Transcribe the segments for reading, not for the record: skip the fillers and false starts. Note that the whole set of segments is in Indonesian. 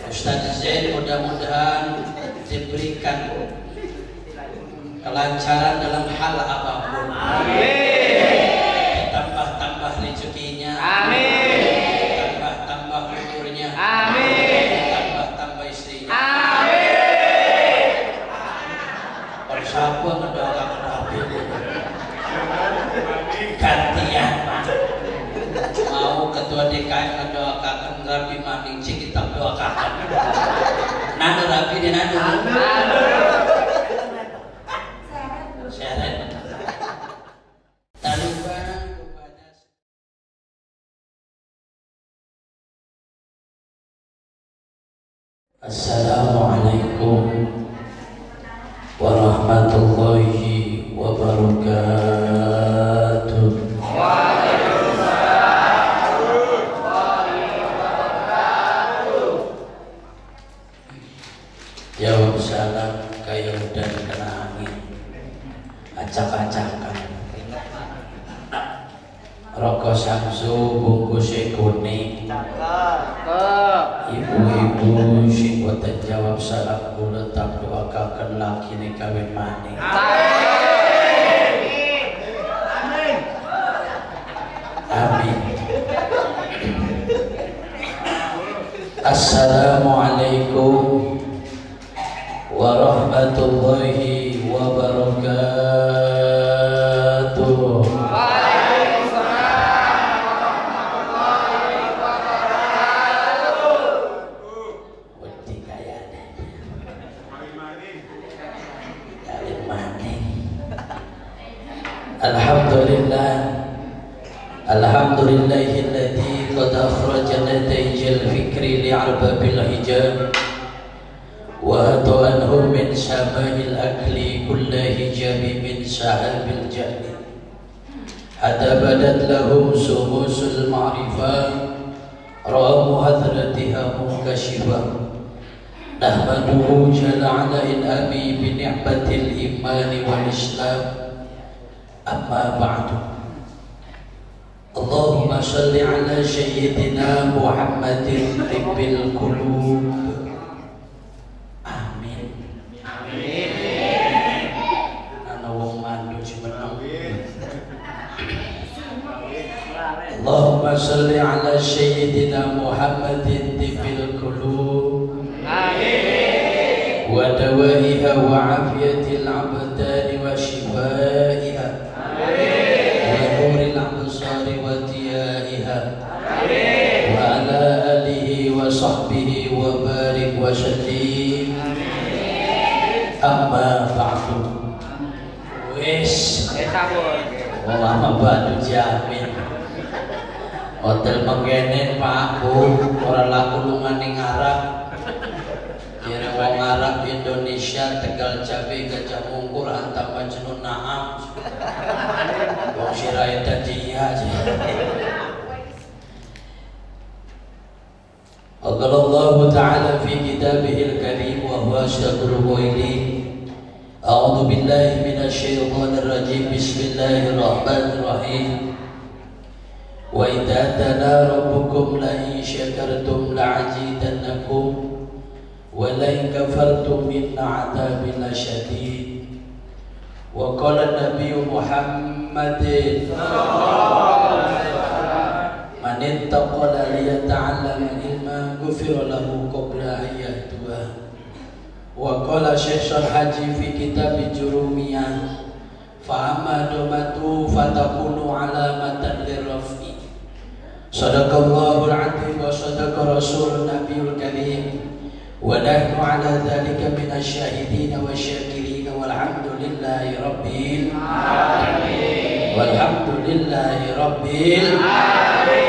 Ustaz Zain mudah-mudahan diberikan kelancaran dalam hal apapun. Amin. Tambah-tambah rezekinya. Amin. Tambah-tambah umurnya. Amin. Tambah-tambah istrinya. Amin. Kalau siapa mendoakan Nabi gantian mau ketua DKM mendoakan Rabi Maning kita doakan. Nado Rabi di nado. Syarat. Taliban kepada Assalamualaikum warahmatullahi wabarakatuh. Jawab salam kayak udah kena angin, acak-acakan. Rokok Samsu bungkusnya kuning. Ibu-ibu si boten jawab salam kula tak doakan laki ni kawin maning. Amin. Assalamualaikum warahmatullahi wabarakatuh. Alhamdulillahilladzi qad akhraja nataijal fikri li'arbabil hijab wa anhum min sama'il akli kulla hijabi min sahabil jahli hatta badat lahum sumusul ma'rifah ra'amu hadratiha mukashifah nahmaduhu jalla ala in'ami bi ni'matil imani wal islam amma ba'du. Allahumma salli ala sayyidina Muhammadin tibbil qulub. Amin. Amin. Ana wong mandu meneng. Allahumma salli ala sayyidina Muhammadin tibbil qulub. Amin. Wa dawaiha wa afiyatil abdani wa shifaiha. Amin. Wa nuril absari wa diyaiha. Amin. Wa ala alihi wa sahbihi wa barik wa sallim. Amin. Amma ba'du. Wis lama badu jamin hotel mengene Pak Bu ora laku lungane ngarap kira wong Arab Indonesia Tegal Cabe Gajah Mungkur Antam Majnun Naam wong sirai tadiya Allah Ta'ala fi kitabihil karim wa huwa asdaqul qailin. A'udzu billahi minasyaitonir rajim. Bismillahirrahmanirrahim. Wa idza tana rabbukum la in syakartum la'azidannakum wa la in kafartum inna 'adzabi lasyadid. Wa qala an-nabiyyu Muhammadin sallallahu alaihi wasallam man ittaqa liyata'allama ilma ghufira lahu qabla an yahtuha. Wa qala Syekh Haji fi kitab Jurumiyah fa amma domatu fatakunu alamatan lirrafi. Sadaqallahul azim wa sadaqa rasul nabiyul karim wa nahnu ala dhalika minasyahidin wa syakirin walhamdulillahi rabbil alamin. Walhamdulillahi rabbil alamin.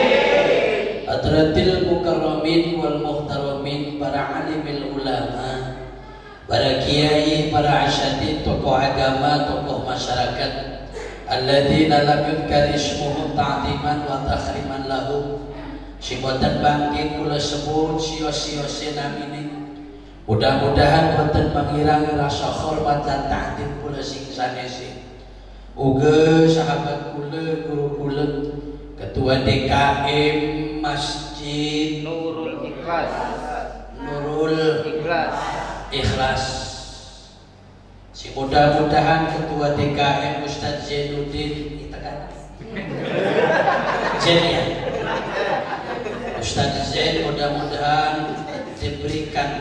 Hadratil mukarramin wal muhtaramin, para alimil ulama, para kiai, para asyadid, tokoh agama, tokoh masyarakat, alladzina lam yudkar ismuhum ta'ziman wa takhriman lahum. Siboten bangking kula sebut sio-sio namine. Mudah-mudahan boten pangirangi rasa hormat lan ta'zim kula sing sanese. Uga sahabat kula, guru kula, ketua DKM Masjid Nurul Ikhlas, Nurul Mudah-mudahan Ketua DKM Ustadz Zainuddin kita kan Zain ya, Ustadz Zain mudah-mudahan diberikan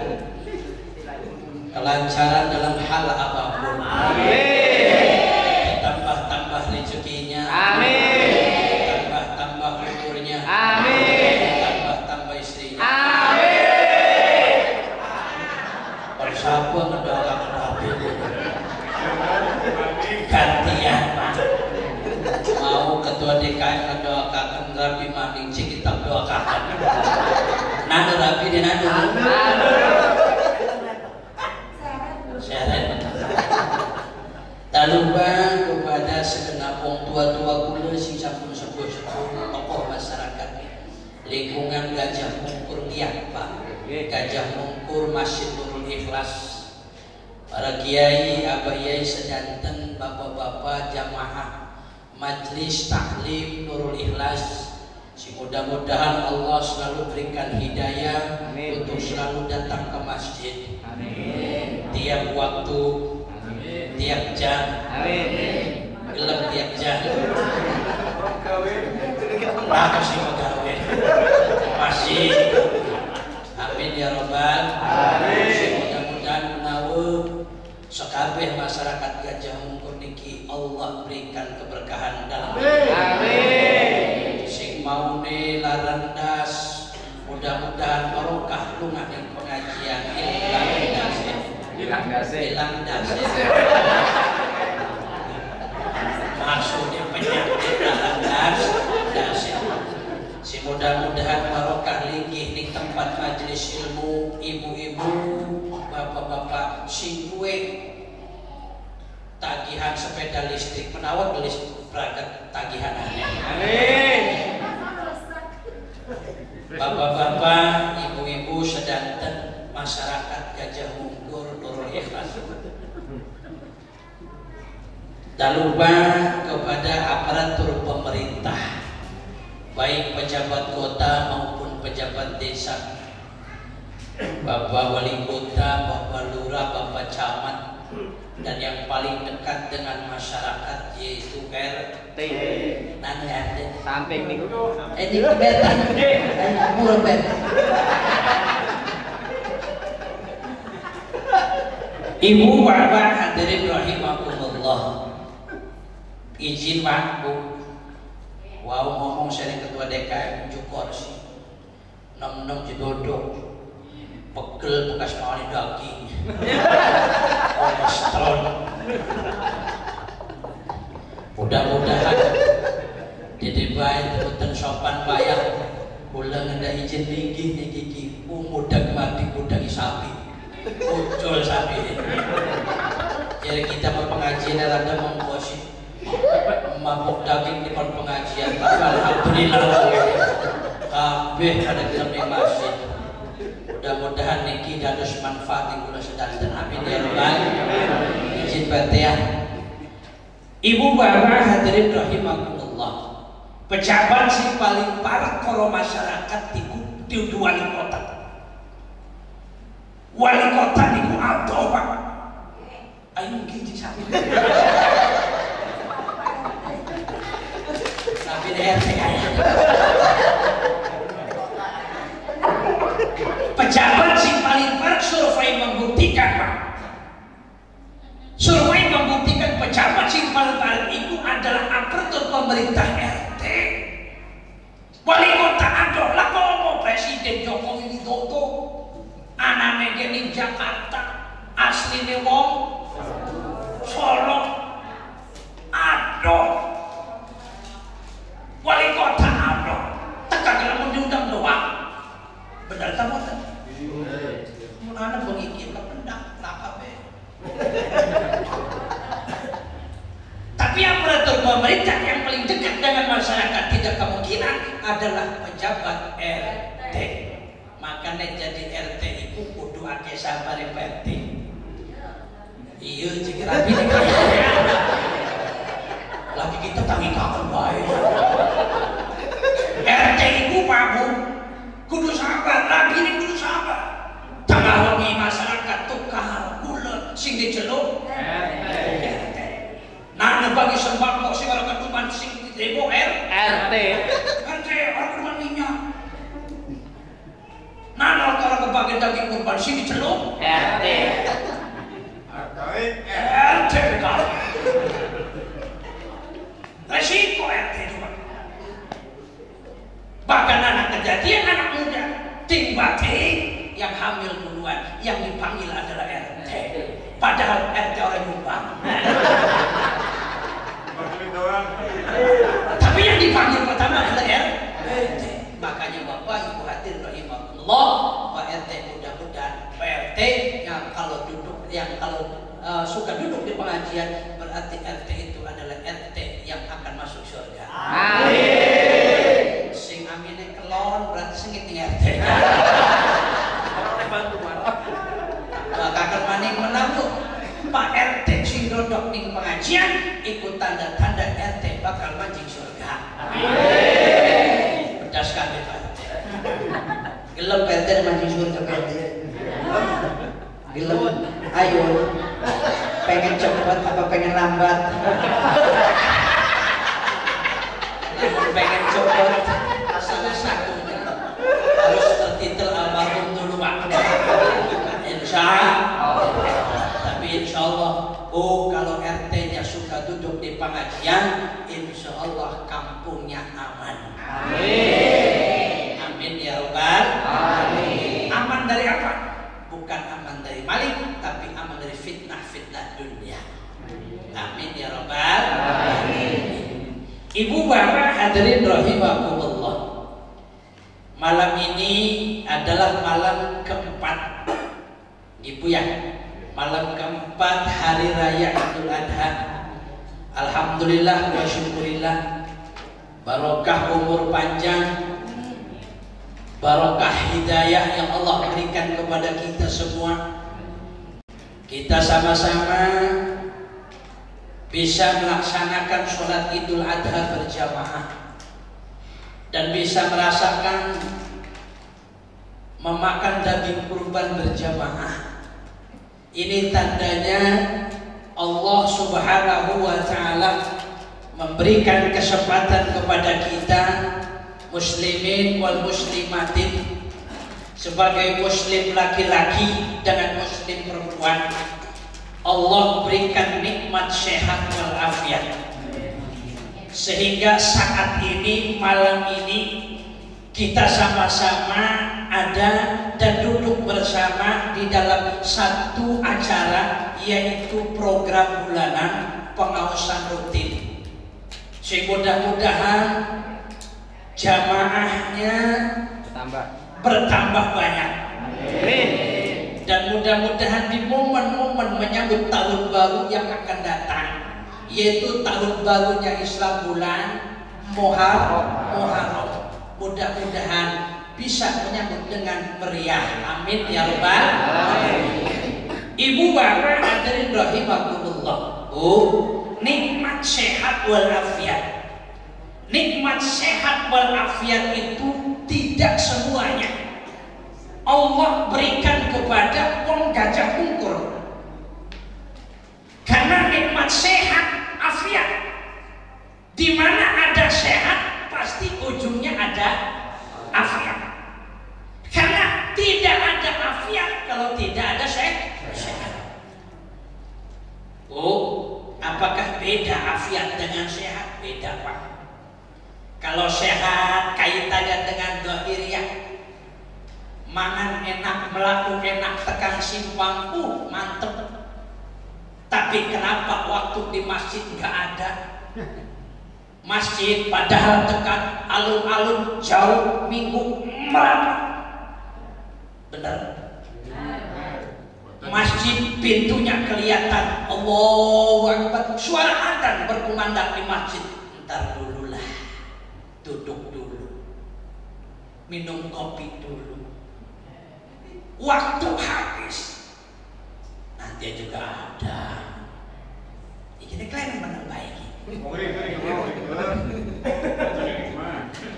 kelancaran dalam hal apapun. Amin. Tambah-tambah rezekinya. Amin. Tambah-tambah umurnya. Amin. Tambah-tambah istrinya. Amin. Kalau siapa mendoakan Habib gantian mau Ketua DKM mendoakan Rabi Madingci, kita doakan. Nado Rabi di nado. Tak lupa kepada segenap wong tua-tua kula sing sampun sepuh-sepuh tokoh masyarakat lingkungan Gajah Mungkur Giyak Pak, Gajah Mungkur Masjid Nurul Ikhlas, para kiai, abah yai sedanten, bapak-bapak jamaah Majlis Taklim Nurul Ikhlas. Mudah-mudahan Allah selalu berikan hidayah. Amin. Untuk selalu datang ke masjid. Amin. Tiap waktu. Amin. Tiap jam. Amin. Gelap tiap jam. Apa sih pegawai? Masih. Amin ya Rabbal. Amin. Mudah-mudahan menawa sekabeh masyarakat Gajah Mungkur niki Allah berikan keberkahan dalam. Amin. Mau larandas, mudah-mudahan barokah lunga ning pengajian hilang das maksudnya penyakit larandas si mudah-mudahan barokah linggih ning tempat majelis ilmu, ibu-ibu, bapak-bapak sing duwe tagihan sepeda listrik menawa gelis berangkat tagihan aneh. Amin. Bapak-bapak, ibu-ibu sedanten masyarakat Gajah Mungkur Nurul Ikhlas. Tak lupa kepada aparatur pemerintah, baik pejabat kota maupun pejabat desa, Bapak Wali Kota, Bapak Lurah, Bapak Camat, dan yang paling dekat dengan masyarakat yaitu RT. Nanti ada samping nih. Ini kebetan. Murah bet. Ibu bapak hadirin rahimakumullah. Izin Pak Bu. Wow ngomong sering Ketua DKM jukor sih. Nom-nom jedodok. Pegel bekas mawani daging. Kolesterol. Mudah-mudahan jadi baik teman sopan bayar pulang ada izin tinggi nih gigi mudah mati mudah sapi muncul sapi. Jadi kita berpengajian ada mengkosi mabuk daging di pengajian. Alhamdulillah kabeh ada dalam masjid. Mudah-mudahan niki dados manfaat yang kula sedanten. Amin ya rabbal. Izin Fatihah. Ibu bapak hadirin rahimakumullah. Pejabat sing paling parah kalau masyarakat di wali kota. Wali kota niku aldo Pak. Ayo gigi sampe. Tapi RT kaya. Pejabat sing paling parah survei membuktikan Pak. Survei membuktikan pejabat sing paling parah itu adalah aparatur pemerintah RT. Wali kota adalah ngomong Presiden Joko Widodo. Anane di Jakarta, asline wong Solo. Aduh. Wali kota aduh. Tekan kalau diundang doang. Benar tak boten? Mun ana pengikir kependak lakabe. Tapi aparatur pemerintah yang paling dekat dengan masyarakat tidak kemungkinan adalah pejabat RT. Makanya jadi RT itu kudu akeh sabar RT. Iya jika rapi lagi kita tangi kapan baik. RT itu Pak Bu kudu sabar, lagi ini kudu sabar. Tanggawangi masyarakat tukar gula sing diceluk RT. daging kurban sini celuk. RT. RT kan. Resiko RT juga. Bahkan anak kejadian anak muda ting-bating yang hamil duluan yang dipanggil adalah RT. Padahal RT orang nyumbang. Tapi yang dipanggil pertama adalah RT. Makanya Bapak Ibu hadirin rahimahullah, Pak RT mudah-mudahan Pak RT yang kalau suka duduk di pengajian berarti RT itu adalah RT yang akan masuk surga. Amin. Sing amine kelon berarti sengit RT. Maka maning menang Pak RT sing dodok ning pengajian ikut tanda-tanda RT bakal mancing surga. Amin. Pedas kabeh Pak RT. Gelem Pak RT mancing surga Pak RT. Gelem. Ayo. Pengen cepat apa pengen lambat? Pengen cepat salah satunya harus tertitel almarhum dulu Pak. Insya Allah. Insya Allah, kalau RT-nya suka duduk di pengajian, insya Allah kampungnya aman. Amin. Amin ya Rabbal. Amin. Aman dari apa? Bukan aman dari maling, tapi aman dari fitnah-fitnah dunia. Amin ya Rabbal. Amin. Ibu bapak hadirin rahimakumullah. Malam ini adalah malam keempat, Ibu ya. Malam keempat hari raya Idul Adha. Alhamdulillah wa syukurillah. Barokah umur panjang, barokah hidayah yang Allah berikan kepada kita semua. Kita sama-sama bisa melaksanakan sholat Idul Adha berjamaah dan bisa merasakan memakan daging kurban berjamaah. Ini tandanya Allah Subhanahu wa Ta'ala memberikan kesempatan kepada kita muslimin wal muslimatin sebagai muslim laki-laki dengan muslim perempuan. Allah berikan nikmat sehat wal afiat sehingga saat ini malam ini kita sama-sama ada dan duduk bersama di dalam satu acara, yaitu program bulanan pengawasan rutin. Mudah-mudahan jamaahnya bertambah banyak. Dan mudah-mudahan di momen-momen menyambut tahun baru yang akan datang, yaitu tahun barunya Islam bulan Muharram. Mudah-mudahan bisa menyambut dengan meriah. Amin ya Rabbal alamin. Ibu bapak hadirin rahimakumullah. Nikmat sehat wal afiat. Nikmat sehat wal afiat itu tidak semuanya Allah berikan kepada wong gajah kungkur. Karena nikmat sehat afiat, di mana ada sehat pasti ujungnya ada afiat. Karena tidak ada afiat kalau tidak ada sehat. Apakah beda afiat dengan sehat? Beda Pak. Kalau sehat kaitannya dengan zahiriyah, mangan enak, melaku enak, tekan simpang, mantep. Tapi kenapa waktu di masjid nggak ada? Masjid padahal dekat, alun-alun jauh, minggu merapat. Benar? Masjid pintunya kelihatan, Allahu Akbar, suara adzan berkumandang di masjid. Ntar dululah, duduk dulu, minum kopi dulu. Waktu habis, nanti juga ada. Ini kalian menang baik.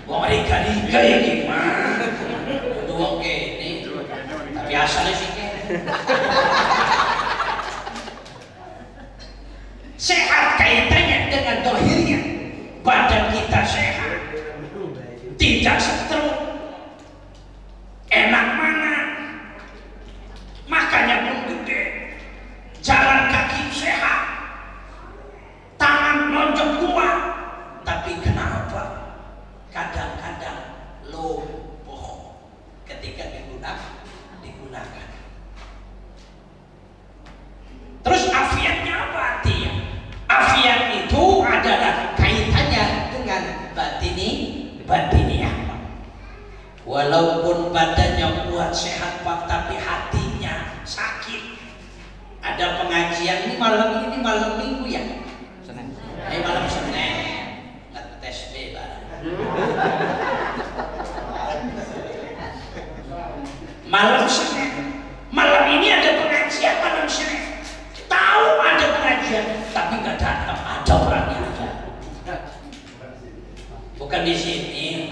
Wong liga-liga ya gimana? Dua ini, tapi asalnya sih sehat kaitannya dengan dohirnya. Badan kita sehat, tidak stroke. Enak mana? walaupun badannya kuat sehat Pak, tapi hatinya sakit. Ada pengajian ini malam minggu ya, Senin. Malam Senin ngetes bebas. Malam Senin, malam ini ada pengajian malam Senin. Tahu ada pengajian, tapi nggak datang. Ada orangnya aja. Bukan di sini.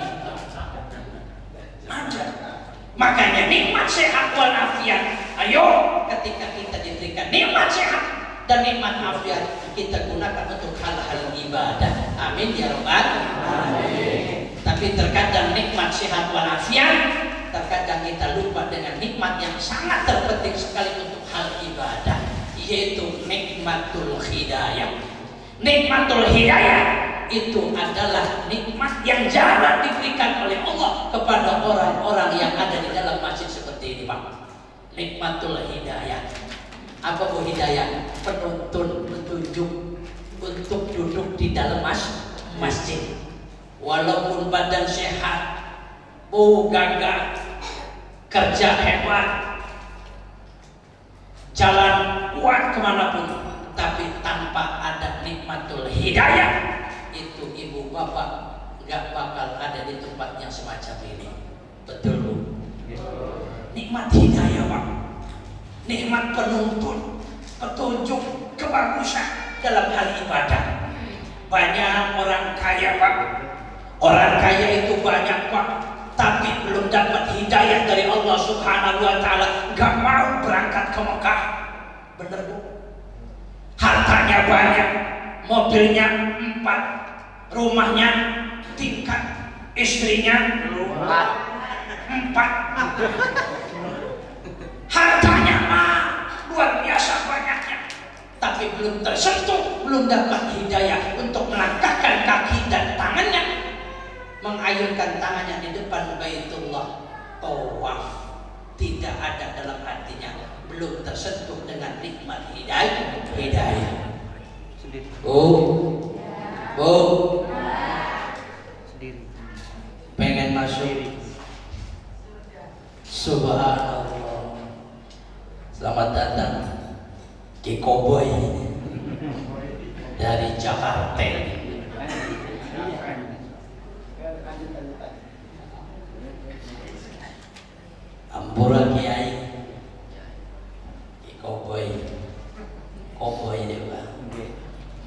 Ada. Makanya nikmat sehat walafiat. Ayo, ketika kita diberikan nikmat sehat dan nikmat afiat, kita gunakan untuk hal-hal ibadah. Amin ya rabbal alamin. Tapi terkadang nikmat sehat walafiat, terkadang kita lupa dengan nikmat yang sangat terpenting sekali untuk hal ibadah, yaitu nikmatul hidayah. Nikmatul hidayah itu adalah nikmat yang jarang diberikan oleh Allah kepada orang-orang yang ada di dalam masjid seperti ini Pak. Nikmatul hidayah. Apa bu hidayah? Penuntun, petunjuk untuk duduk di dalam masjid. Walaupun badan sehat, gagah, kerja hebat, jalan kuat kemanapun, tapi tanpa ada nikmatul hidayah, itu ibu bapak gak bakal ada di tempat yang semacam ini. Betul bu? Nikmat hidayah Pak, nikmat penuntun, petunjuk, kebagusan dalam hal ibadah. Banyak orang kaya Pak, orang kaya itu banyak Pak, tapi belum dapat hidayah dari Allah Subhanahu wa Ta'ala, gak mau berangkat ke Mekah. Bener bu? Hartanya banyak, mobilnya 4, rumahnya tingkat, istrinya 4, hartanya luar biasa banyaknya, tapi belum tersentuh, belum dapat hidayah untuk melangkahkan kaki dan tangannya, mengayunkan tangannya di depan Baitullah, tawaf, tidak ada dalam hatinya, belum tersentuh dengan nikmat hidayah. Pengen masuk. Subhanallah. Selamat datang di Koboy dari Jakarta. Ampura Kiai di Koboy deh Pak.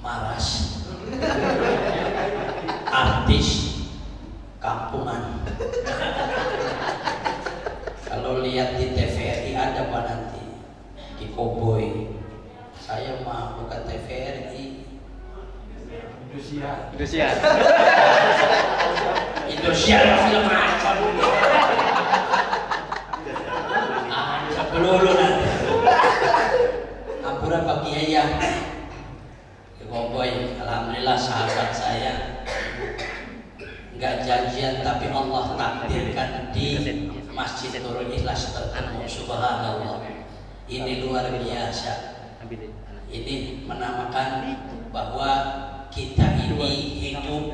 Maras, artis kampungan. Kalau lihat di TVRI ada Pak nanti di Koboy. Saya mah bukan TVRI, Indosiar film action. Sebelum nanti ampura Pak Kiai ya di Koboy. Alhamdulillah sahabat saya, nggak janjian tapi Allah takdirkan di Masjid Nurul Ikhlas bertemu. Subhanallah, ini luar biasa. Ini menamakan bahwa kita ini hidup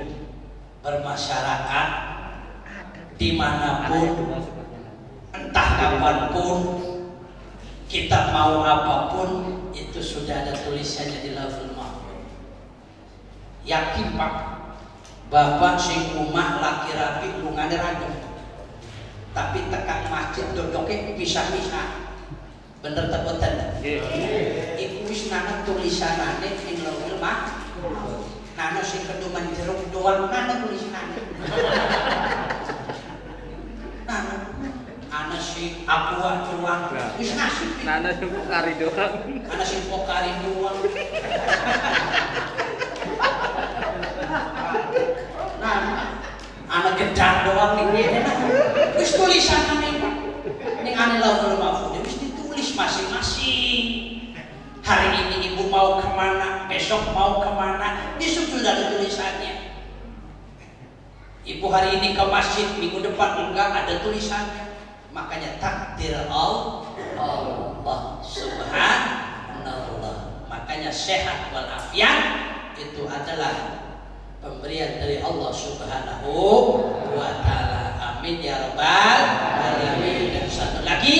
bermasyarakat dimanapun, entah kapanpun, kita mau apapun, itu sudah ada tulisannya di Lauhul Mahfuz. Yakin Pak, bapak sing umah laki rapi lungane ragam, tapi tekan masjid dodoknya pisah-pisah. Bener tepotan? Iku wis nana tulisanane ning Lauhul Mahfuz. Nana sing keduman jeruk doang nana tulisanane. Nana ana sing aqua doang. Wis nasib. Nana sing pokari doang. Ana sing pokari doang. Nana ana gedang doang iki. Wis tulisanane Pak. Ning ane Lauhul Mahfuz wis ditulis masing-masing. Hari ini ibu mau kemana, besok mau kemana, besok sudah ada tulisannya. Ibu hari ini ke masjid, minggu depan enggak, ada tulisannya. Makanya takdir Allah Subhanallah. Makanya sehat walafiat itu adalah pemberian dari Allah Subhanahu wa Ta'ala. Amin. Amin ya rabbal alamin. Dan satu lagi,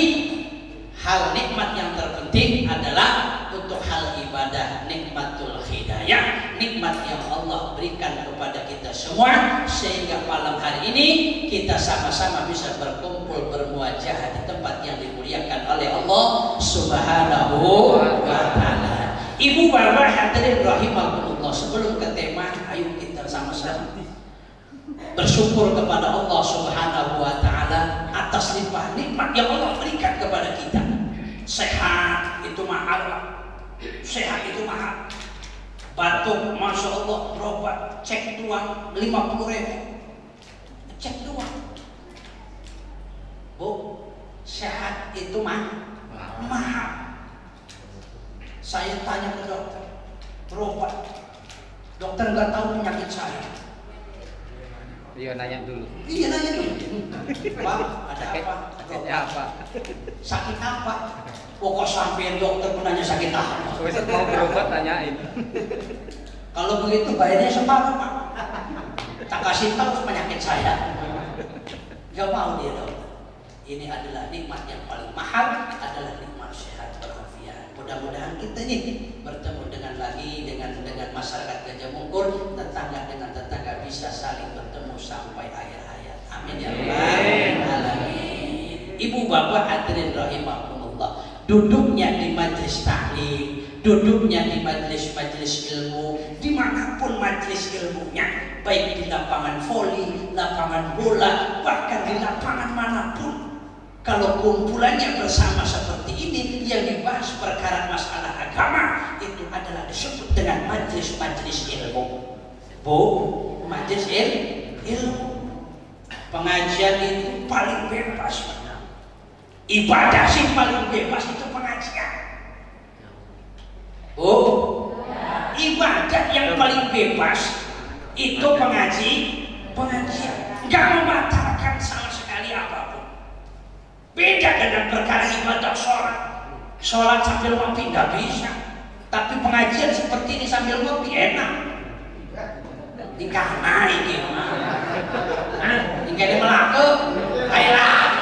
hal nikmat yang terpenting adalah untuk hal ibadah, nikmatul hidayah, nikmat yang Allah berikan kepada kita semua, sehingga malam hari ini kita sama-sama bisa berkumpul bermuajah di tempat yang dimuliakan oleh Allah Subhanahu wa ta'ala. Ibu bapak hadirin rahimakumullah, sebelum ke tema, ayo kita sama-sama bersyukur kepada Allah Subhanahu wa ta'ala atas limpah nikmat yang Allah berikan kepada kita. Sehat itu mahal, sehat itu mahal. Batuk, masya Allah, berobat, cek tuang 50.000, cek tuang. Bu, sehat itu mahal. Saya tanya ke dokter, berobat, dokter nggak tahu penyakit saya. Iya, nanya dulu. Iya, nanya dulu. Pak, ada apa? Sakitnya apa? Sakit apa? Pokok sampai dokter menanya sakit apa? Besok mau berobat tanyain. Kalau begitu bayarnya separuh, Pak. Tak kasih tahu penyakit saya. Gak mau dia dokter. Ini adalah nikmat yang paling mahal, adalah nikmat sehat walafiat. Mudah-mudahan kita ini bertemu dengan masyarakat Gajah Mungkur, tetangga dengan tetangga bisa saling bertemu sampai akhir hayat. Amin ya rabbal alamin. Ibu bapak hadirin rahimakumullah, duduknya di majelis taklim, duduknya di majelis ilmu, dimanapun majelis ilmunya, baik di lapangan voli, lapangan bola, bahkan di lapangan manapun, kalau kumpulannya bersama seperti ini yang dibahas perkara masalah agama, itu adalah disebut dengan majelis ilmu. Bu, majelis ilmu. Pengajian itu paling bebas. Ibadah sih paling bebas itu pengajian. Oh, ibadah yang paling bebas itu pengajian. Gak membatalkan sama sekali apapun. Beda dengan perkara ibadah sholat sambil ngopi nggak bisa. Tapi pengajian seperti ini sambil ngopi enak. Dikanai gimana? Jika dia melaku, ayolah.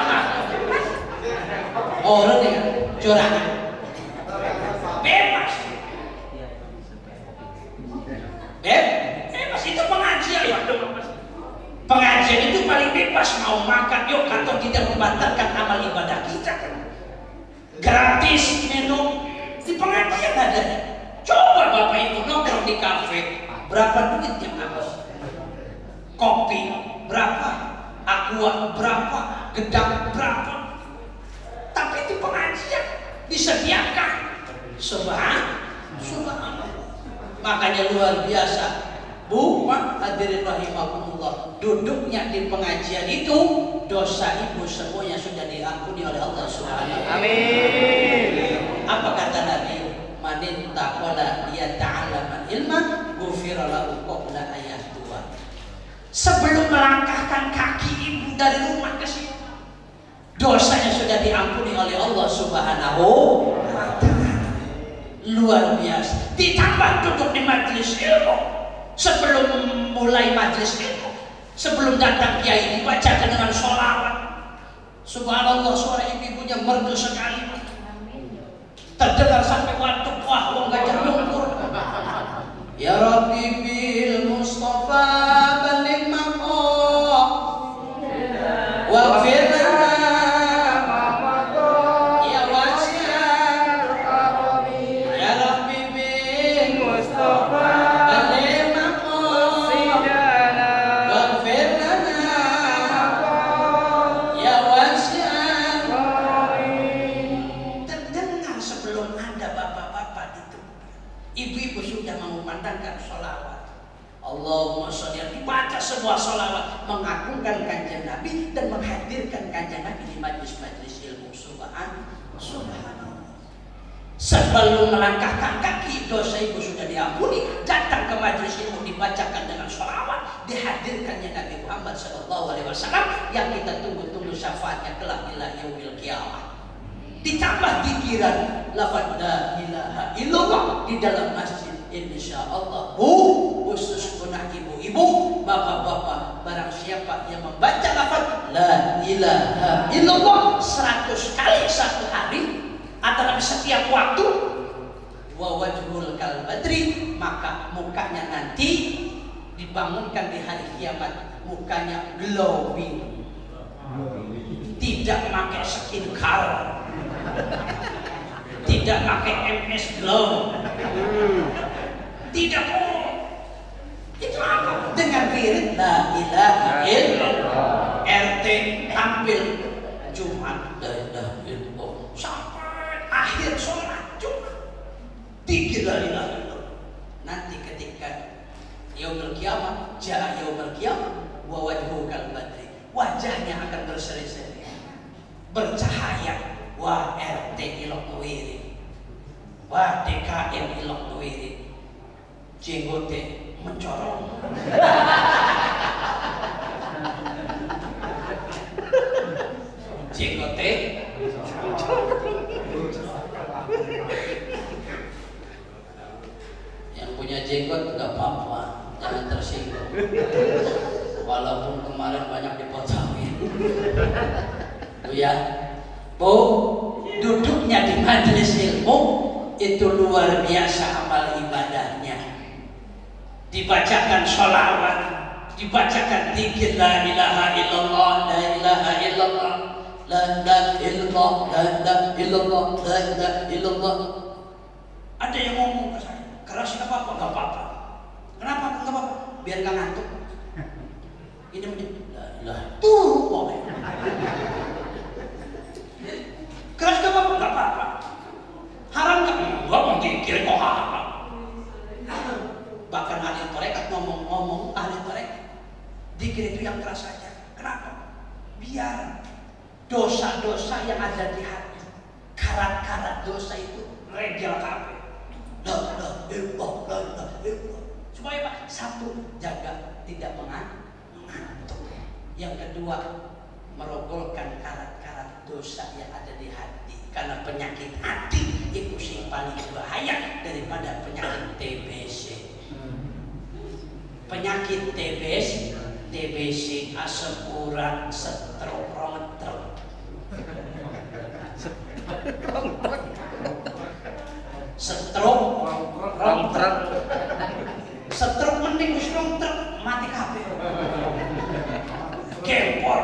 Orang dengan curang bebas itu pengajian. Pengajian itu paling bebas, mau makan yuk atau tidak membatalkan amal ibadah kita. Gratis minum di pengajian adanya. Coba bapak ibu nongkrong di kafe, berapa duit yang habis? Kopi berapa? Aqua berapa? Gedang berapa? Tapi itu pengajian disediakan. Subhanallah. Makanya luar biasa. Bu, Pak, hadirin rahimakumullah, duduknya di pengajian itu dosa ibu semuanya sudah diampuni oleh Allah Subhanahu wa ta'ala. Amin. Apa kata Nabi? Manin taqala liyata'allama ilma ghufira lahu qabla ayat 2. Sebelum melangkahkan kaki ibu dari rumah ke sini, dosanya sudah diampuni oleh Allah Subhanahu wa ta'ala. Luar biasa. Ditambah duduk di majelis ilmu. Sebelum mulai majelis ilmu, sebelum datang kiai dibacakan dengan sholawat. Subhanallah, suara ibu-ibunya merdu sekali. Terdengar sampai waduk, wah, wong Gajah Mungkur. Ya Rabbi bil Mustafa balik maqam wa firna ya wasi'al karami. Ya Rabbi bil Mustafa balik maqam wa firna ya wasi'al karami. Terdengar sebelum ada bapak-bapak itu, ibu-ibu sudah mengumandangkan sholawat. Allahumma sholli, dibaca sebuah sholawat mengagungkan kanjeng Nabi dan menghadirkan kanjeng Nabi di majlis-majlis ilmu. Subhanallah. Sebelum melangkahkan kaki, dosa ibu sudah diampuni. Datang ke majlis ilmu dibacakan dengan sholawat, dihadirkannya Nabi Muhammad SAW yang kita tunggu-tunggu syafaatnya kelak ila yaumil qiyamah. Ditambah pikiran lafaz la ilaha illallah di dalam masjid, insyaallah. Bu, khusus punah ibu ibu-ibu, bapak-bapak, barang siapa yang membaca lafaz la ilaha illallah 100 kali satu hari atau setiap waktu, wa wajhul kalbadri, maka mukanya nanti dibangunkan di hari kiamat, mukanya glowing, tidak pakai skincare, tidak pakai MS Glow, tidak. Itu apa? Dengan wirid la ilaha illallah. RT tampil Jumat la ilaha illallah sampai akhir sholat Jumat 3 la ilaha illallah. Nanti ketika yaumul qiyamah, jaa yaumul qiyamah wa wajhuhu kal badri, wajahnya akan berseri-seri, bercahaya. Wah RT ilok wirid, wah DKM ilok wirid, jenggote mencorong. Jenggote yang punya jenggot nggak apa-apa, jangan tersinggung, walaupun kemarin banyak dipotongin. Bu ya, Bu, duduknya di majelis ilmu itu luar biasa amal ibadahnya. Dibacakan sholawat, dibacakan dzikir la ilaha illallah, la ilaha illallah, la ilaha illallah, la ilaha illallah, la ilaha illallah. Ada yang ngomong ke saya, keras nggak apa-apa, nggak apa-apa. Kenapa nggak apa-apa? Biar nggak ngantuk. Ini menjadi la ilaha tuh, keras nggak apa-apa, nggak apa-apa. Haram nggak? Nggak mau dzikir kok haram. Bahkan ahli tarekat ngomong ahli tarekat, dzikir itu yang keras saja. Kenapa? Biar dosa-dosa yang ada di hati, karat-karat dosa itu regel kabeh. La ilaha illallah. Supaya Pak, satu, jaga tidak mengantuk. Yang kedua, merogolkan karat-karat dosa yang ada di hati. Karena penyakit hati itu yang paling bahaya daripada penyakit TBC. Penyakit TBC asam urat, stroke, rongetrek. Stroke, rongetrek. Stroke mending wis rongetrek, mati kabeh. Gempor.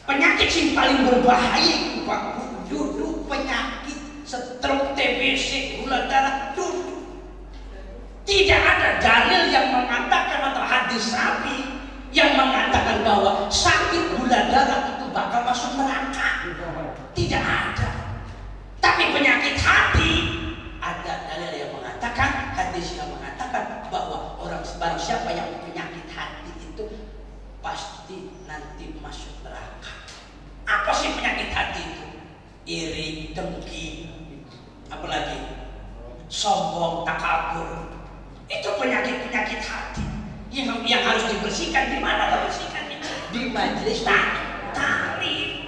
Penyakit yang paling berbahaya Pak, duduk penyakit stroke, TBC, gula darah, duduk. Tidak ada dalil yang mengatakan atau hadis Nabi yang mengatakan bahwa sakit gula darah itu bakal masuk neraka. Tidak ada. Tapi penyakit hati ada dalil yang mengatakan, hadis yang mengatakan bahwa orang barang siapa yang penyakit hati itu pasti nanti masuk neraka. Apa sih penyakit hati itu? Iri, dengki, apalagi sombong, takabur. Itu penyakit-penyakit hati yang harus dibersihkan. Di mana dibersihkannya? Di majelis taklim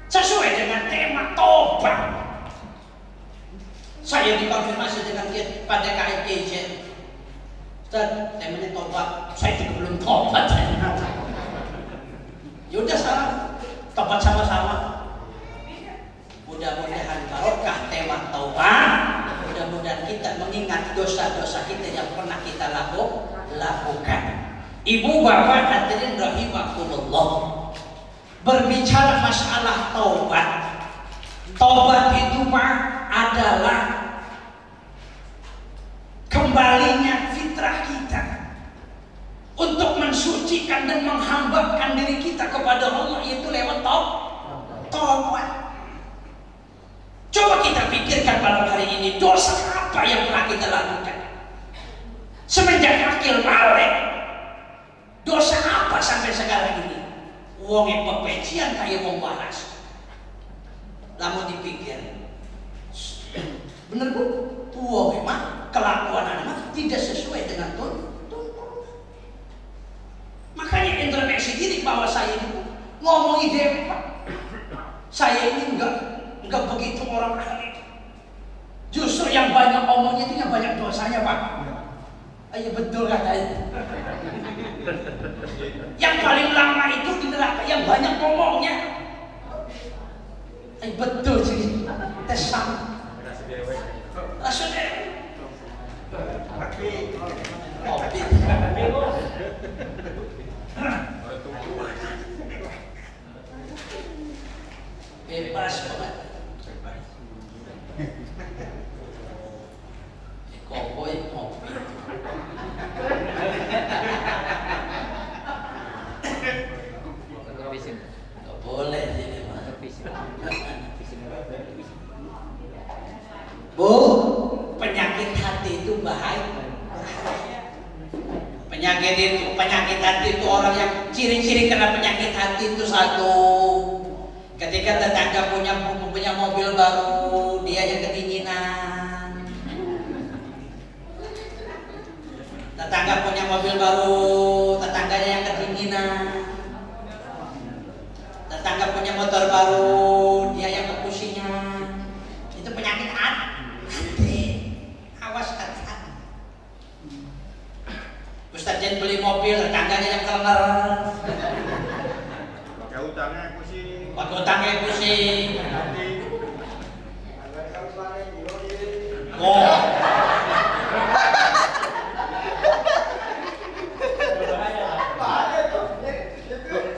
sesuai dengan tema tobat. Saya dikonfirmasi dengan dia pada KIKJ, Ustaz, temanya tobat. Saya juga belum tobat. Yaudah sekarang tobat sama-sama. Mudah-mudahan barokah tema taubat. Mudah-mudahan kita mengingat dosa-dosa kita yang pernah kita lakukan. Ibu bapak hadirin rahimakumullah, berbicara masalah taubat. Taubat itu mah adalah kembalinya fitrah kita untuk mensucikan dan menghambakan diri kita kepada Allah, yaitu lewat taubat. Coba kita pikirkan malam hari ini, dosa apa yang telah kita lakukan semenjak akil balik? Dosa apa sampai sekarang ini? Wonge pepecian kayak wong waras. Lamun dipikir, bener Bu, wonge mah kelakuan anak tidak sesuai dengan tuntunan. Makanya introspeksi diri bahwa saya ini ngomong ide Pak. Saya ini enggak begitu orang ahli. Justru yang banyak omongnya itu yang banyak dosanya Pak. Ayo betul katanya. Yang paling lama itu di neraka yang banyak ngomongnya. Ayo betul sih. Tes sama. Maksudnya. Kopi. Bebas banget. Koboi kopi. Gak boleh jadi mah. Bu, penyakit hati itu bahaya. Penyakit hati itu orang yang ciri-ciri kena penyakit hati itu satu. Ketika tetangga punya mobil baru, dia yang kedinginan. Tetangga punya mobil baru, tetangganya yang kedinginan. Tetangga punya motor baru, dia yang kepusingan. Itu penyakit hati. Awas hati-hati. Ustaz Jen beli mobil, tetangganya yang keler. Pakai utangnya pusing. Pakai utangnya pusing. Oh.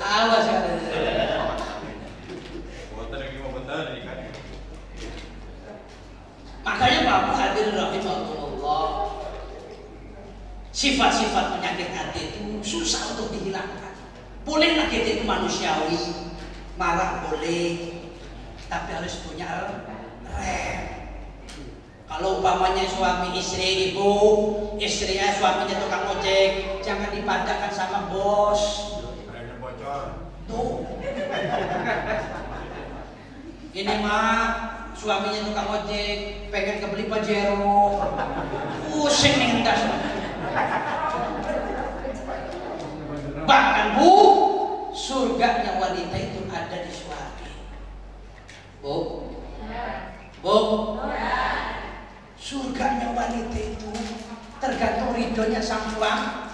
Awas kan. Makanya Bapak hadirin rahimahullah, sifat-sifat penyakit hati itu susah untuk dihilangkan. Bolehlah kita itu manusiawi, marah boleh, tapi harus punya rem. Kalau umpamanya suami istri, ibu istrinya suaminya tukang ojek, jangan dipadakan sama bos. Remnya bocor. Tuh. Ini mah suaminya tukang ojek, pengen kebeli Pajero, pusing nih ngendas. Bahkan bu, surganya wanita itu ada di suami. Bu, bu, surganya wanita itu tergantung ridhonya sang suami.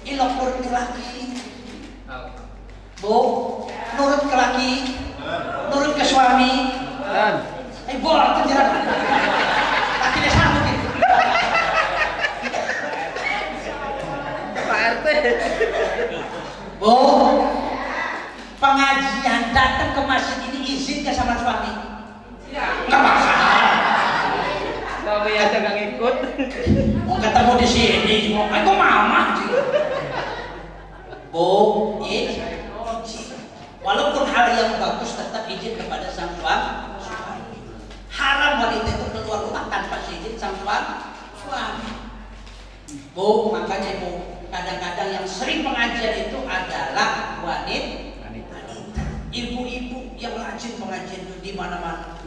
Ilok nurut ke laki, bu, nurut ke laki, nurut ke suami. Bola kejaran, laki dia sambut itu. Pak RT. Bu, pengajian datang ke masjid ini izin ke sama suami? Nggak masalah. Suami aja nggak ngikut. Mau ketemu di sini, aku mama. Bu, izin. Walaupun hal yang bagus tetap izin kepada sang suami. Haram wanita itu keluar rumah tanpa izin sang suami. Bu, makanya bu, kadang-kadang yang sering pengajian itu adalah wanita. Ibu-ibu yang rajin pengajian itu di mana-mana.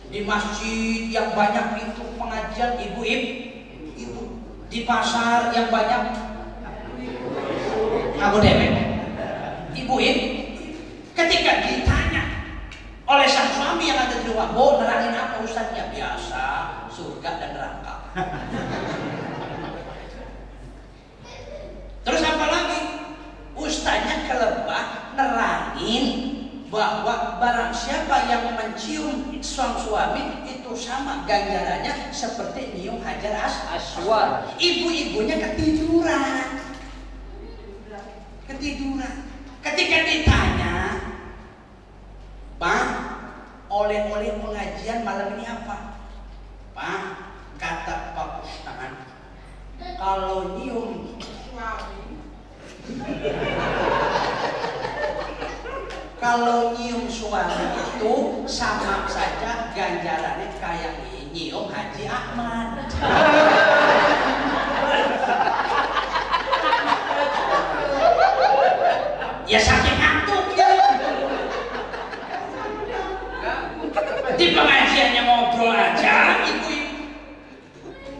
Di masjid yang banyak itu pengajian ibu-ibu. Di pasar yang banyak aku dewek. Ibu-ibu. Ketika ditanya oleh sang suami yang ada di rumah, "Bu, nerangin apa Ustaz?" Ya biasa, surga dan neraka. Terus apa lagi? Ustaznya kelebah nerangin bahwa barang siapa yang mencium sang suami itu sama ganjarannya seperti nyium hajar aswad. Ibu-ibunya ketiduran. Ketika ditanya, "Pak, oleh-oleh pengajian malam ini apa?" "Pak," kata Pak Ustaz, "kalau nyium suami, kalau nyium suami itu sama saja ganjarannya kayak nyium Haji Ahmad." Ya saking ngantuknya. Di pengajiannya ngobrol aja ibu-ibu.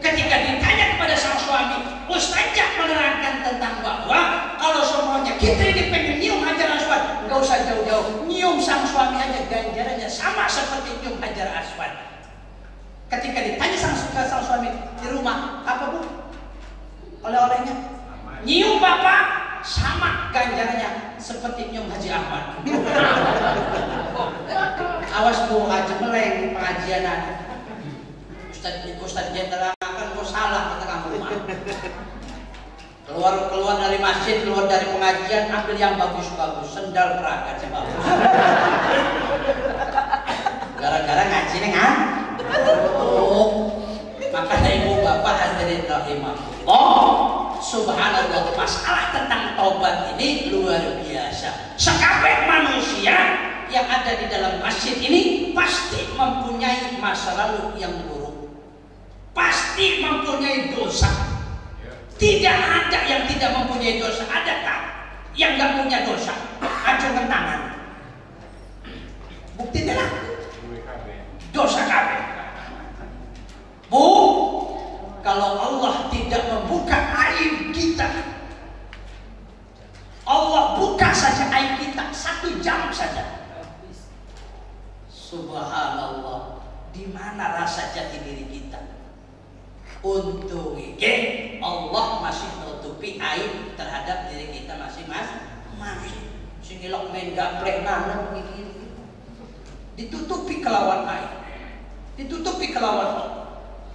Ketika ditanya kepada sang suami, Ustazah menerangkan tentang bahwa kalau semuanya kita ini pengen nyium hajar aswad, nggak usah jauh-jauh, nyium sang suami aja ganjarannya sama seperti nyium hajar aswad. Ketika ditanya sang suami di rumah, apa bu? Oleh-olehnya? Nyium bapak. Sama ganjarannya seperti nyium Haji Ahmad. Awas bu, Haji meleng pengajian. Ustaz jenderal akan kau salah kata kamu mah. Keluar dari masjid, keluar dari pengajian, ambil yang bagus-bagus, sendal peragat yang bagus. Gara-gara ngaji nih kan? Makanya ibu bapak hadirin rahimahullah. Subhanallah, masalah tentang taubat ini luar biasa. Sekabeh manusia yang ada di dalam masjid ini pasti mempunyai masa lalu yang buruk, pasti mempunyai dosa. Tidak ada yang tidak mempunyai dosa. Ada tak yang nggak punya dosa? Acungkan tangan. Bukti lah. Dosa kabeh. Bu, kalau Allah tidak membuka aib kita, Allah buka saja aib kita 1 jam saja. Subhanallah, di mana rasa jati diri kita? Untungnya Allah masih menutupi aib terhadap diri kita masing-masing. Singilok main gaplek nana begini, ditutupi kelawan aib, ditutupi kelawan Allah.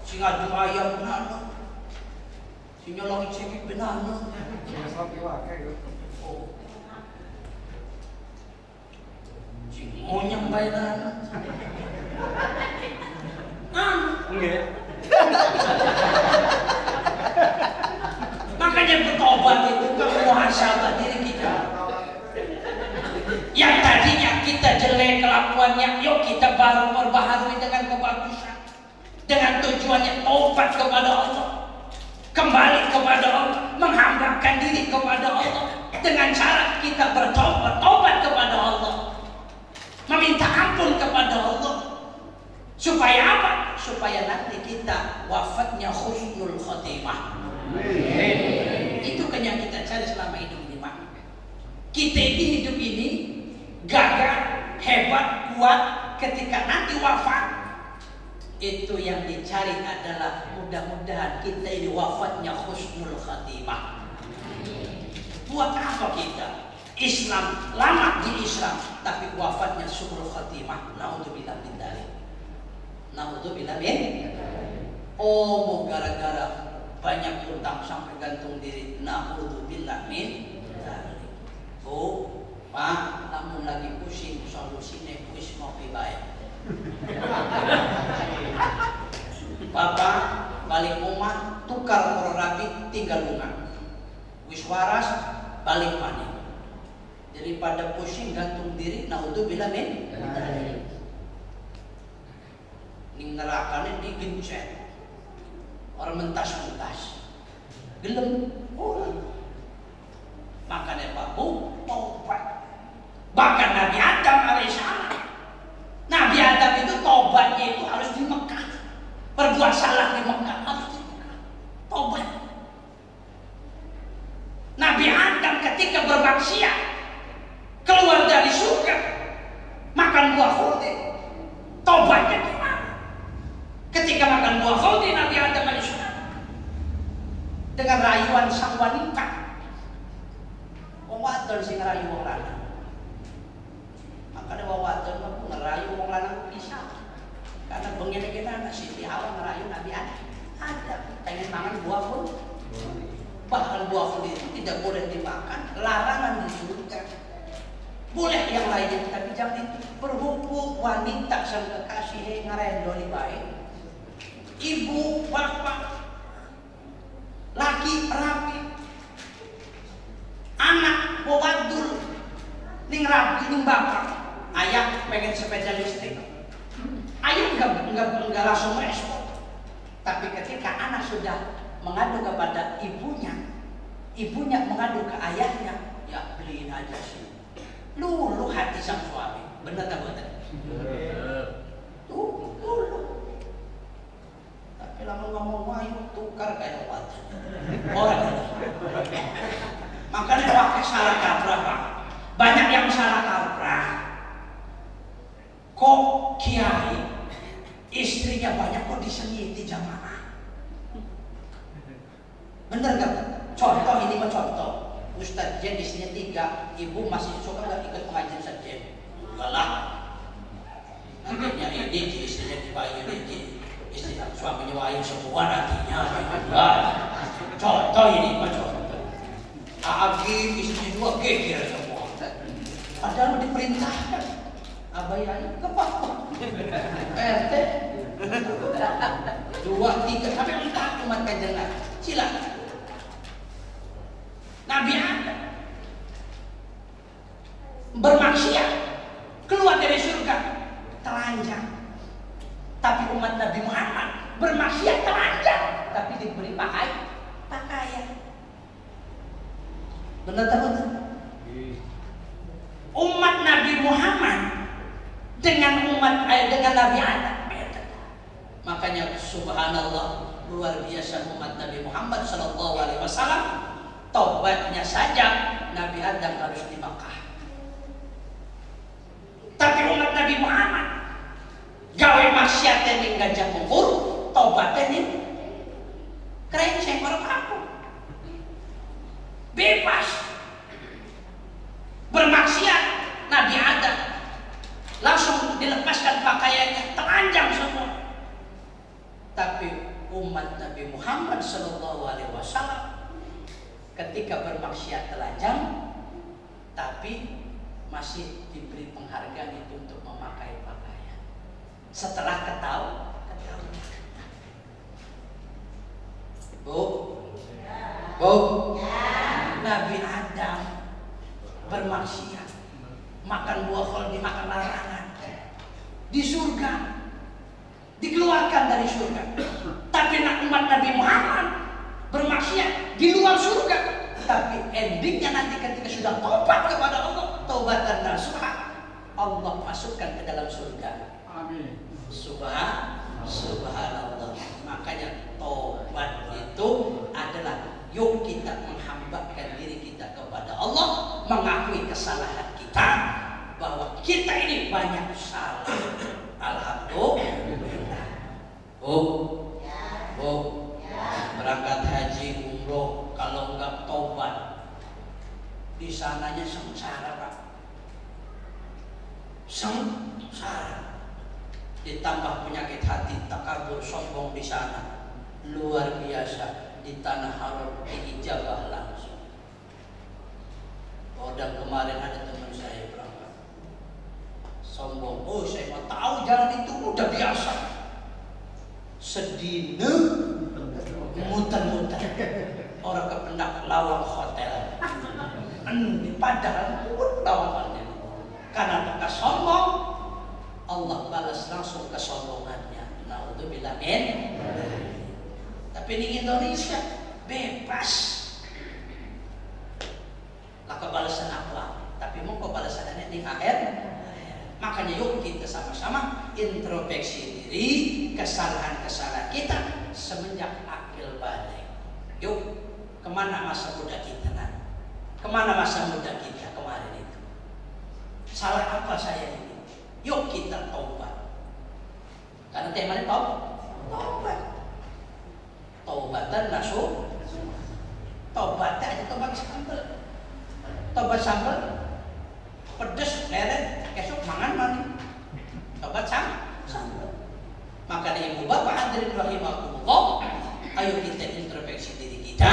Si ngadu ayam benana, si nyolong cekik benana. Si ngonyang benana. Makanya bertobat itu muhasabah diri kita. Yang tadinya kita jelek kelakuannya, yuk kita baru perbaharui dengan kebagusan. Dengan tujuannya taubat kepada Allah, kembali kepada Allah, menghambakan diri kepada Allah. Dengan cara kita bertobat kepada Allah, meminta ampun kepada Allah. Supaya apa? Supaya nanti kita wafatnya husnul khotimah. Itu kan yang kita cari selama hidup ini, Mak. Kita ini hidup ini gagah, hebat, kuat. Ketika nanti wafat, itu yang dicari adalah mudah-mudahan kita ini wafatnya husnul khatimah. Buat apa kita Islam, lama di Islam tapi wafatnya husnul khatimah? Naudzubillah min dzalik. Naudzubillah min. Oh, gara-gara banyak utang sampai gantung diri. Naudzubillah min dzalik. Bu, Pak, namun lagi pusing solusinya wis ngopi bae. Bapak balik rumah, tukar rapi, tinggal bunga. Wis waras, balik mani. Daripada pusing gantung diri, naudzubillah min. Ning nerakane digencet. Orang mentas-mentas. Gelem orang. Makanya Pak Bu, taubat. Bahkan Nabi Adam alaihissalam, Nabi Adam itu tobatnya itu harus di Mekah. Berbuat salah di Mekah harus di Mekah. Tobat. Nabi Adam ketika bermaksiat keluar dari surga, makan buah khuldi. Tobatnya gimana? Ketika makan buah khuldi Nabi Adam alaihissalam dengan rayuan sang wanita. Wong wadon sing ngerayu wong lanang. Makanya wong wadon mah ngerayu wong lanang bisa. Karena bengene kita anak Siti Hawa ngerayu Nabi Adam. Ada pengen makan buah pun. Bahkan buah pun itu tidak boleh dimakan, larangan di surga. Boleh yang lainnya tapi jangan itu. Berhubung wanita sang kekasih ngarendoli baik. Ibu, bapak, laki rapi, anak bowadul, ning rapi ning bapak. Ayah pengen sepeda listrik. Ayah enggak langsung respon. Tapi ketika anak sudah mengadu kepada ibunya, ibunya mengadu ke ayahnya, ya beliin aja sih. Luluh hati sang suami. Bener tak bener? Luluh. Tapi lama ngomong ayo tukar kayak wadah. Orang. Makanya pakai salah kaprah, Pak. Banyak yang salah kaprah. Kok kiai istrinya banyak kok disenyiti jamaah. Bener gak? Contoh ini mah contoh. Ustadz Jen istrinya 3, ibu masih suka gak ikut pengajian Ustadz Jen? Enggak lah. Nantinya ini istrinya dibayar ini, istri suaminya wayang semua nantinya. Contoh ini mah contoh. Agim istrinya 2 geger semua. Padahal diperintahkan. Abai ayo ke papa. RT 2, 3 sampai 4 umat kanjeng Nabi. Silakan. Nabi Adam bermaksiat keluar dari surga telanjang, tapi umat Nabi Muhammad bermaksiat telanjang tapi diberi pakaian. Benar tak benar? Umat Nabi Muhammad dengan Nabi Adam beda. Makanya subhanallah, luar biasa umat Nabi Muhammad sallallahu alaihi wasallam. Taubatnya saja Nabi Adam harus di Makkah. Tapi umat Nabi Muhammad gawe maksiatnya ning Gajah Mungkur, taubatnya ning kerenceng orang kampung. Bebas bermaksiat. Nabi Adam langsung dilepaskan pakaiannya, telanjang semua. Tapi umat Nabi Muhammad sallallahu alaihi wasallam ketika bermaksiat telanjang, tapi masih diberi penghargaan itu untuk memakai pakaian. Setelah ketahuan. Nabi Adam bermaksiat, makan buah kol, dimakan larangan, di surga, dikeluarkan dari surga. Tapi umat Nabi Muhammad bermaksiat di luar surga, tapi endingnya nanti ketika sudah tobat kepada Allah, taubatan nasuha, Allah masukkan ke dalam surga. Amin. Subhanallah. Makanya tobat itu adalah yuk kita menghambakan diri kita kepada Allah, mengakui kesalahan kita, bahwa kita ini banyak salah. Alhamdulillah. Berangkat haji umroh kalau enggak tobat di sananya sengsara, Pak. Sengsara. Ditambah penyakit hati, takabur, sombong di sana. Luar biasa. Di tanah haram diijabah langsung. Dan kemarin ada teman saya berangkat. Sombong, oh saya mau tahu jalan itu udah biasa. Sedina muter-muter orang kependak lawang hotel. Padahal lawangannya. Karena bekas sombong, Allah balas langsung kesombongannya. Naudzubillah min. Tapi di Indonesia bebas. Laka balasan apa? Tapi mau kok balasannya di akhir. Makanya yuk kita sama-sama introspeksi diri kesalahan-kesalahan kita semenjak akil balik. Yuk, kemana masa muda kita nanti? Kemana masa muda kita kemarin itu? Salah apa saya ini? Yuk kita taubat. Karena temanya taubat. Taubatan nasuh. Taubatnya aja tobat sambal. Tobat sambal pedes, leret, esok mangan mani. Tobat sambal. Maka ibu bapak hadirin rahimakumullah, ayo kita introspeksi diri kita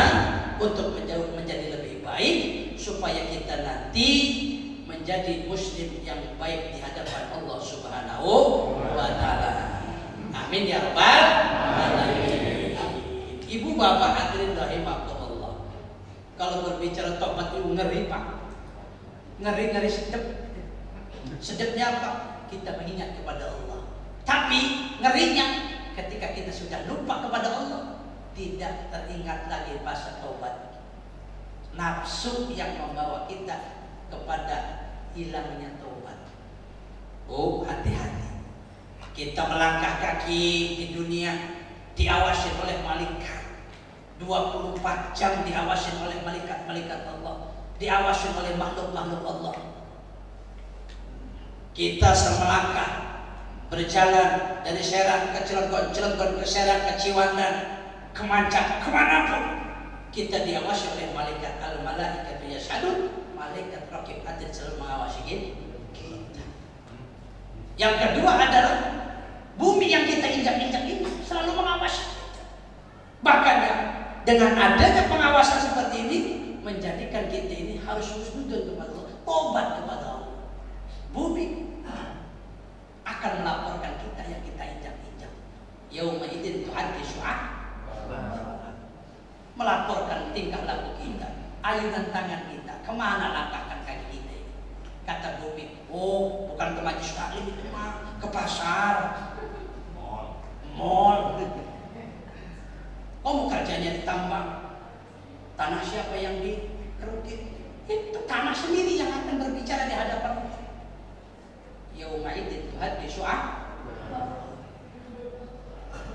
untuk menjadi lebih baik supaya kita nanti menjadi muslim yang baik di hadapan Allah Subhanahu wa taala. Amin ya rabbal alamin. Ibu bapak hadirin rahimakumullah, kalau berbicara tobat itu ngeri, Pak. Ngeri sedep. Sedepnya apa? Kita mengingat kepada Allah. Tapi ngerinya ketika kita sudah lupa kepada Allah, tidak teringat lagi bahasa taubat. Nafsu yang membawa kita kepada hilangnya taubat. Oh, hati-hati. Kita melangkah kaki di dunia diawasi oleh malaikat. 24 jam diawasi oleh malaikat Allah. Diawasi oleh makhluk-makhluk Allah. Kita melangkah berjalan dari Serang ke Cilegon, Cilegon ke Serang ke Ciwandan, ke Mancak, kemanapun kita diawasi oleh malaikat al-malaikatu yashhadun, malaikat raqib atid selalu mengawasi kita. Yang kedua adalah bumi yang kita injak-injak ini selalu mengawasi kita. Bahkan ya, dengan adanya pengawasan seperti ini menjadikan kita ini harus husnuzon kepada Allah, tobat kepada Allah. Bumi akan melaporkan kita yang kita injak-injak. Yauma idzin tuhaddisu melaporkan tingkah laku kita, ayunan tangan kita, kemana langkahkan kaki kita ini. Kata bumi, oh bukan ke majlis taklim itu mah, ke pasar, mall. Oh kerjanya di tambang, tanah siapa yang dikerutin? Itu tanah sendiri yang akan berbicara di hadapan Allah. Yauma idzin tuhaddisu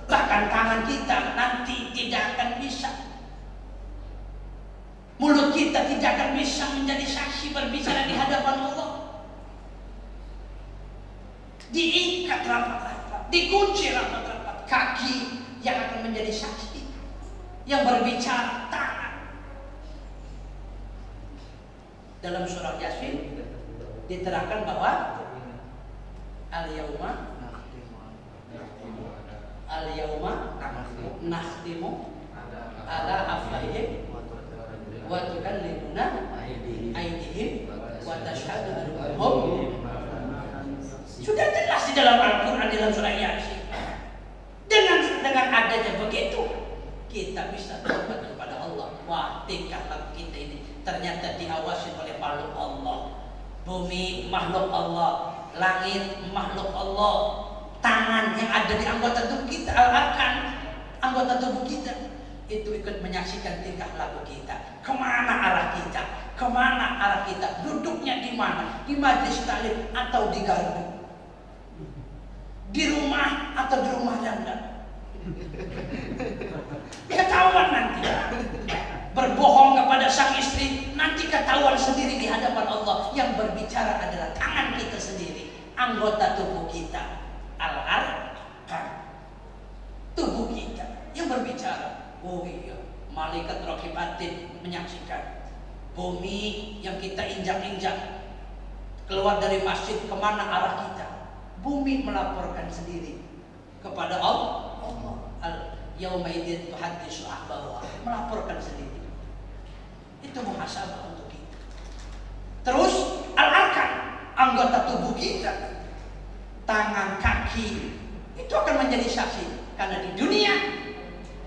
bahkan tangan kita nanti tidak akan bisa, mulut kita tidak akan bisa menjadi saksi berbicara di hadapan Allah. Diikat rapat-rapat, dikunci rapat-rapat. Kaki yang akan menjadi saksi, yang berbicara tangan. Dalam surah Yasin diterangkan bahwa al-yauma nakhtimu ala afwahihim wa tukallimuna aydihim wa tashhadu arjuluhum. Sudah jelas di dalam Al-Quran, di dalam surah Yasin. Dengan adanya begitu kita bisa bertobat kepada Allah. Wah, tingkah laku kita ini ternyata diawasi oleh makhluk Allah. Bumi makhluk Allah, langit makhluk Allah, tangan yang ada di anggota tubuh kita, al-arkan anggota tubuh kita itu ikut menyaksikan tingkah laku kita, kemana arah kita, kemana arah kita, duduknya di mana, di majlis taklim atau di gardu, di rumah atau di rumah janda. Ketahuan nanti. Berbohong kepada sang istri nanti ketahuan sendiri di hadapan Allah. Yang berbicara adalah tangan kita sendiri, anggota tubuh kita, al-arkan tubuh kita yang berbicara. Oh iya, malaikat raqib atid menyaksikan. Bumi yang kita injak-injak, keluar dari masjid kemana arah kita, bumi melaporkan sendiri kepada Allah. Yauma idzin tuhaddisu akhbaraha, melaporkan sendiri. Itu muhasabah untuk kita. Terus al-arkan anggota tubuh kita, tangan, kaki itu akan menjadi saksi. Karena di dunia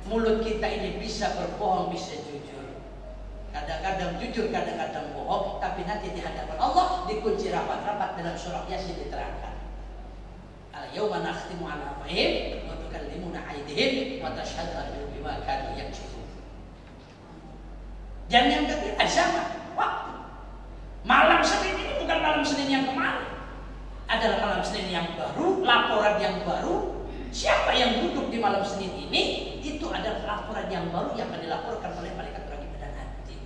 mulut kita ini bisa berbohong, bisa jujur. Kadang-kadang jujur, kadang-kadang bohong. Tapi nanti di hadapan Allah dikunci rapat-rapat. Dalam surah Yasin diterangkan, al-yauma nakhtimu ala afwahihim wa tukallimuna aydihim wa tashhadu arjuluhum bima kanu yaksibun. Dan yang ketiga sama waktu. Malam Senin ini bukan malam Senin yang kemarin, adalah malam Senin yang baru, laporan yang baru. Siapa yang duduk di malam Senin ini, itu adalah laporan yang baru yang akan dilaporkan oleh malaikat raqib dan atid.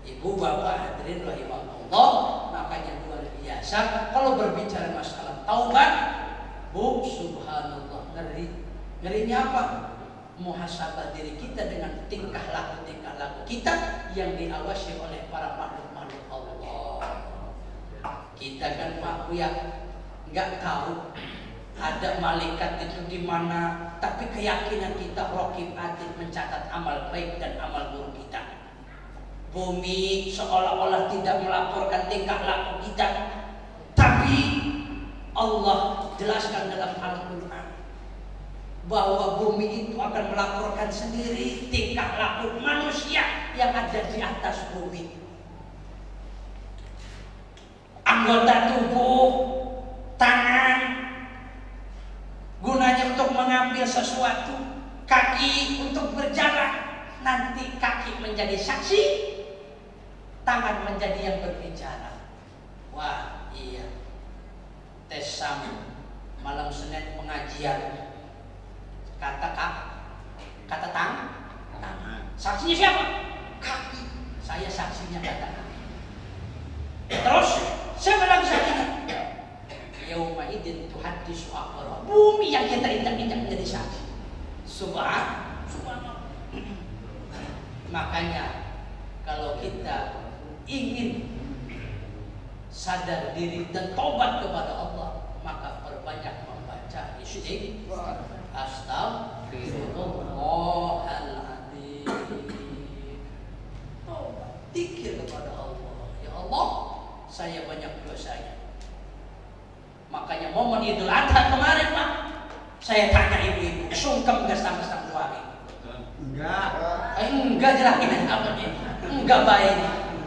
Ibu bapak hadirin rahimakumullah, makanya luar biasa kalau berbicara masalah taubat. Bu, subhanallah, ngeri. Ngerinya apa? Muhasabah diri kita dengan tingkah laku kita yang diawasi oleh para makhluk-makhluk Allah. Kita kan Pak ya nggak tahu ada malaikat itu di mana, tapi keyakinan kita raqib atid mencatat amal baik dan amal buruk kita. Bumi seolah-olah tidak melaporkan tingkah laku kita, tapi Allah jelaskan dalam Al-Quran bahwa bumi itu akan melaporkan sendiri tingkah laku manusia yang ada di atas bumi. Anggota tubuh, tangan, gunanya untuk mengambil sesuatu, kaki untuk berjalan. Nanti kaki menjadi saksi, tangan menjadi yang berbicara. Wah iya, tes sam malam Senin pengajian. Kata tangan. Saksinya siapa? Kaki. Saya saksinya kata kaki. Terus siapa lagi saksinya? Yauma idzin ardin tuhaddisu akhbarah. Bumi yang kita injak-injak menjadi saksi. Subhanallah. Makanya kalau kita ingin sadar diri dan tobat kepada Allah, maka perbanyak membaca istighfar. Astagfirullahaladzim. Tobat, zikir kepada Allah. Ya Allah, saya banyak dosanya. Makanya momen Idul Adha kemarin, Pak, saya tanya ibu-ibu, sungkem gak sama suami? Enggak. Enggak jelas ini apa nih? Enggak baik.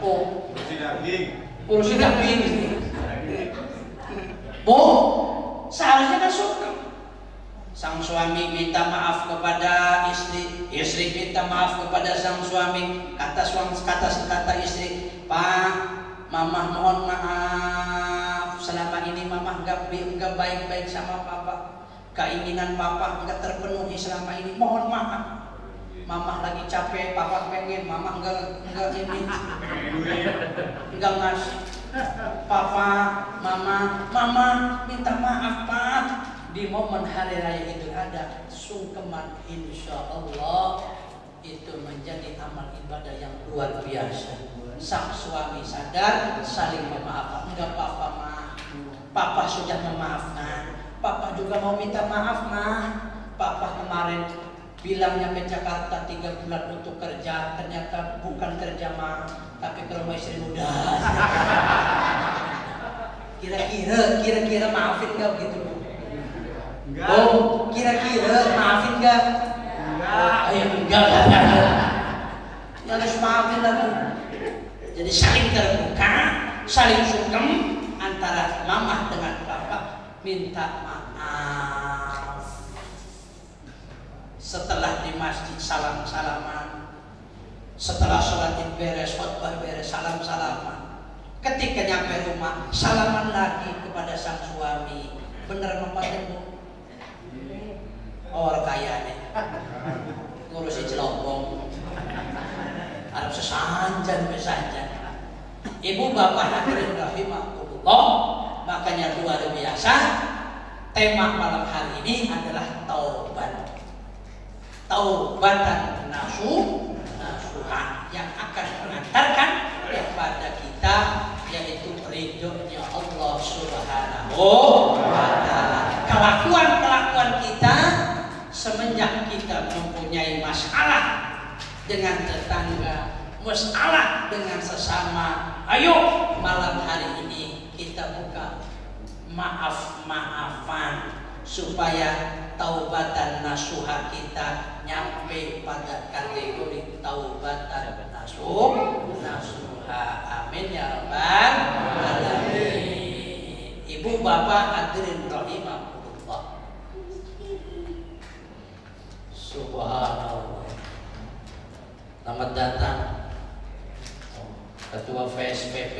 Oh, urusin daging. Bu, seharusnya kan sungkem. Sang suami minta maaf kepada istri, istri minta maaf kepada sang suami. Kata istri, Pak, Mama mohon maaf. Selama ini Mama enggak baik-baik sama Papa. Keinginan Papa enggak terpenuhi selama ini. Mohon maaf. Mama lagi capek, Papa pengen, Mama enggak ini, enggak ngasih. Papa, Mama minta maaf Pak. Di momen hari raya Idul Adha, sungkeman insya Allah itu menjadi amal ibadah yang luar biasa. Sang suami sadar, saling memaafkan. Enggak Papa mah, Papa sudah memaafkan. Papa juga mau minta maaf mah. Papa kemarin bilang nyampe Jakarta 3 bulan untuk kerja, ternyata bukan kerja mah, tapi ke rumah istri muda. Kira-kira maafin gak begitu Bu? Enggak. Oh, kira-kira maafin gak? Enggak. Ayo enggak. Ya harus maafin lah Bu. Jadi saling terbuka, saling sungkem antara mama dengan papa, minta maaf. Setelah di masjid salam-salaman, setelah sholat beres, khotbah beres, salam-salaman. Ketika nyampe rumah, salaman lagi kepada sang suami. Bener mempatnya Bu? Orang kaya nih, ngurusin celopong, harus sesanjan. Ibu bapak hadirin rahimakumullah, makanya luar biasa. Tema malam hari ini adalah taubat. Taubatan nasuha yang akan mengantarkan kepada kita yaitu ridhonya Allah Subhanahu wa ta'ala. Kelakuan kita semenjak kita mempunyai masalah dengan tetangga, masalah dengan sesama, ayo malam hari ini kita buka maaf-maafan supaya taubatan nasuha kita nyampe pada kategori taubatan nasuha. Amin ya rabbal alamin. Ibu bapak hadirin rahimahullah. Subhanallah. Selamat datang Ketua VSPP,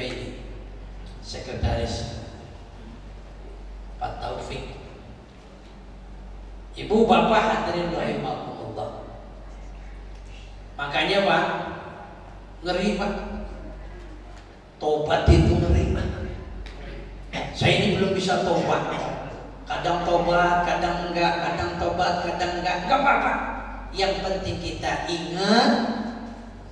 Sekretaris Pak Taufik. Ibu bapak hadirin rahimahullah. Makanya Pak, ngeri Pak. Tobat itu ngeri. Saya ini belum bisa tobat. Kadang tobat, kadang enggak, kadang tobat, kadang enggak. Enggak apa-apa. Yang penting kita ingat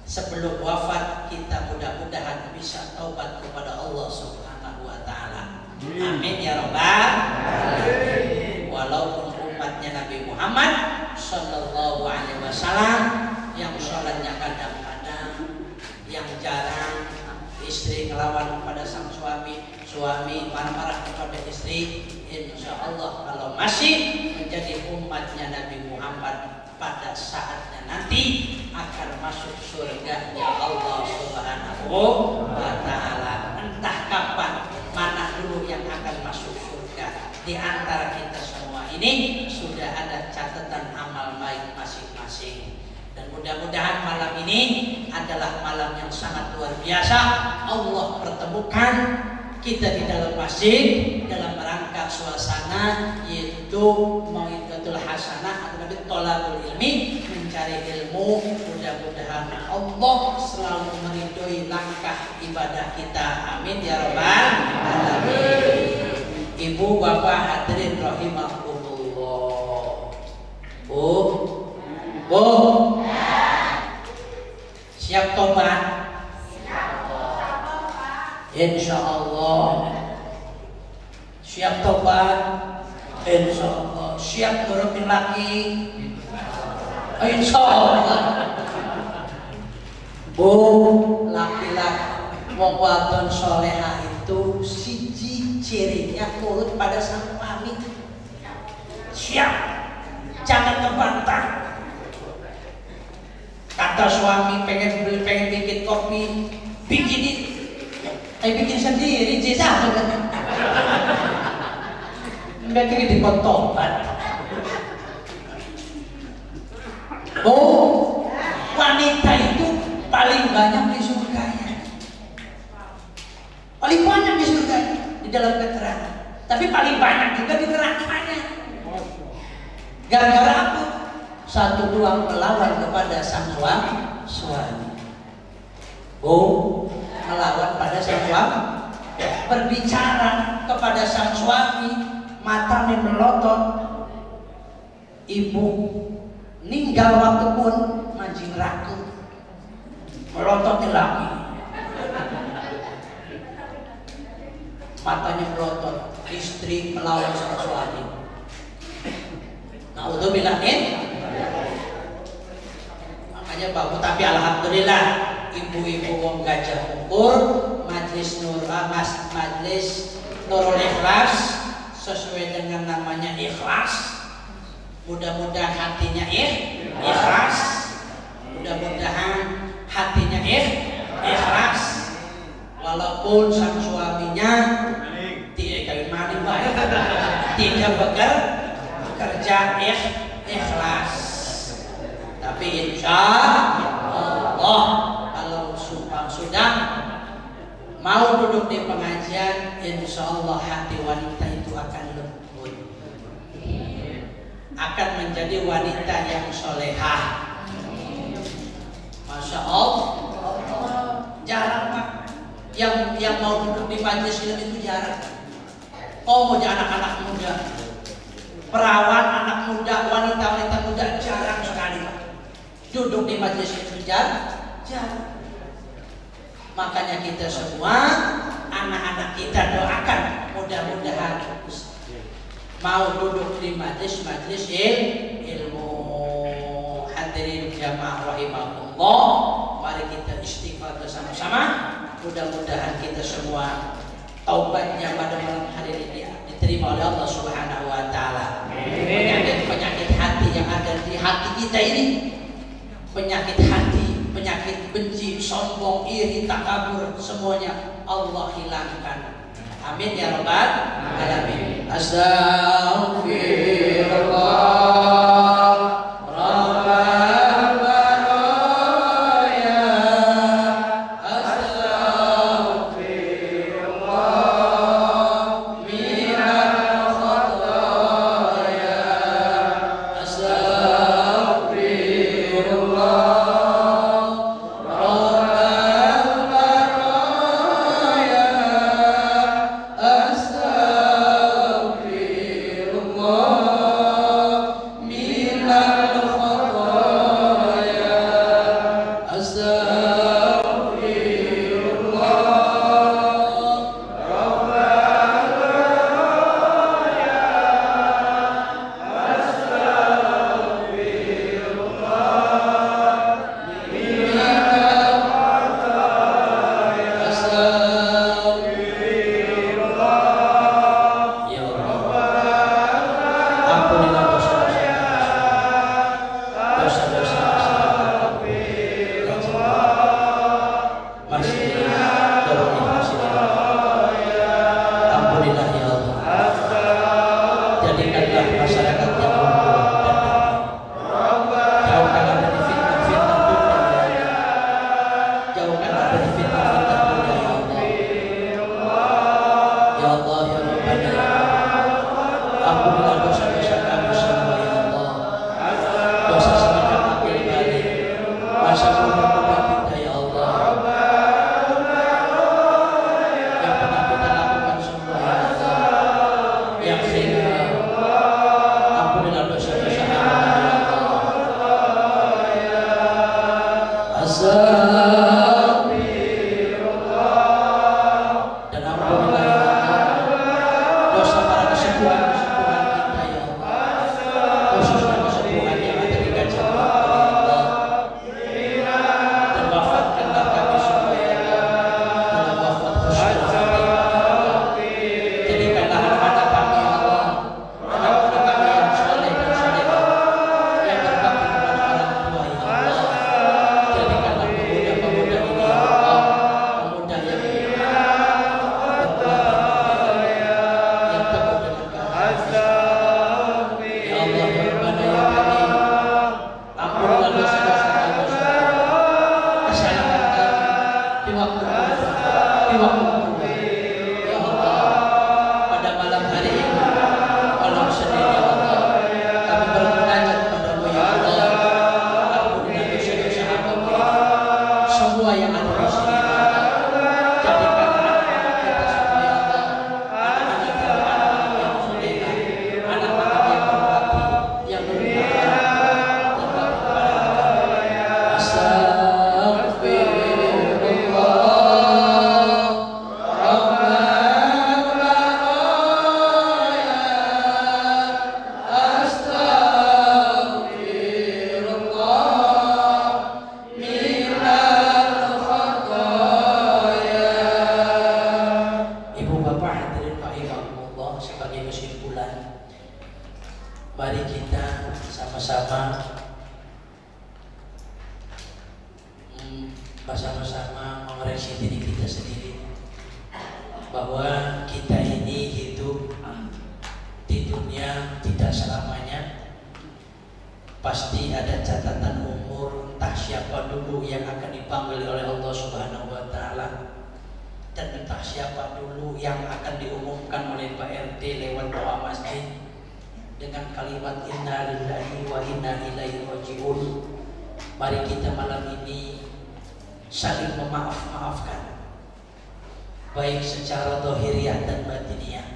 sebelum wafat kita mudah-mudahan bisa taubat kepada Allah Subhanahu wa ta'ala. Amin ya rabbal alamin. Walaupun umatnya Nabi Muhammad sallallahu alaihi wasallam yang sholatnya kadang-kadang, yang jarang, istri ngelawan kepada sang suami, suami marah-marah kepada istri. Insya Allah kalau masih menjadi umatnya Nabi Muhammad, pada saatnya nanti akan masuk surganya Allah Subhanahu wa ta'ala. Entah kapan, mana dulu yang akan masuk surga. Di antara kita semua ini sudah ada catatan amal baik masing-masing. Dan mudah-mudahan malam ini adalah malam yang sangat luar biasa. Allah pertemukan kita di dalam masjid dalam rangka suasana yaitu mau'izatul hasanah atau thalabul ilmi, mencari ilmu. Mudah-mudahan Allah selalu meridhoi langkah ibadah kita. Amin ya rabbal alamin. Ibu bapak hadirin rahimakumullah. Bu, siap tobat? Insya Allah. Siap tobat? Insya Allah. Siap nurutin laki? Insya Allah. Bu, laki-laki wong wadon soleha itu siji cirinya nurut pada sang suami. Siap, jangan ngebantah. Kata suami pengen bikin kopi, bikinin. Bikin sendiri, jasa. Bikin di kontoban. Oh, wanita itu paling banyak di surganya. Paling banyak di surganya di dalam keterangan. Tapi paling banyak juga di nerakanya. Gara-gara apa? Satu dua melawan kepada sang suami. Melawan pada sang suami. Berbicara kepada sang suami, matanya melotot. Ibu ninggal waktu pun mancing raku. Melotot lagi. Matanya melotot. Istri melawan sang suami. Naudzubillah. Makanya bagus, tapi alhamdulillah ibu-ibu wong Gajah Ukur Majlis Nurul Ikhlas sesuai dengan namanya ikhlas. Mudah-mudahan hatinya ikhlas. Mudah-mudahan hatinya ikhlas. Walaupun sang suaminya tidak kawin maning baik, tidak bekerja ikhlas. Tapi insya Allah kalau sudah mau duduk di pengajian, insya Allah hati wanita itu akan lembut, akan menjadi wanita yang solehah. Masya Allah, jarang Pak yang mau duduk di majelis ilmu itu jarang. Mau jadi anak-anak muda, perawan anak muda, wanita-wanita muda jarang sekali Pak duduk di majelis ilmu, jarang. Makanya kita semua anak-anak kita doakan mudah-mudahan mau duduk di majelis ilmu. Hadirin jamaah rahimahullah, mari kita istighfar bersama-sama. Mudah-mudahan kita semua taubatnya pada malam hari ini diterima oleh Allah Subhanahu wa taala. Penyakit hati yang ada di hati kita ini, penyakit hati, penyakit benci, sombong, iri, takabur, semuanya Allah hilangkan. Amin ya rabbal alamin. Astaghfirullah. sebagai kesimpulan, mari kita sama-sama mengoreksi diri kita sendiri bahwa kita ini hidup di dunia tidak selamanya. Pasti ada catatan umur, entah siapa dulu yang akan dipanggil oleh Allah Subhanahu wa Ta'ala, dan entah siapa dulu yang akan diumumkan oleh Pak RT lewat doa masjid dengan kalimat inna lillahi wa inna ilaihi raji'un. Mari kita malam ini saling memaaf-maafkan, baik secara dohiriyah dan batiniyah.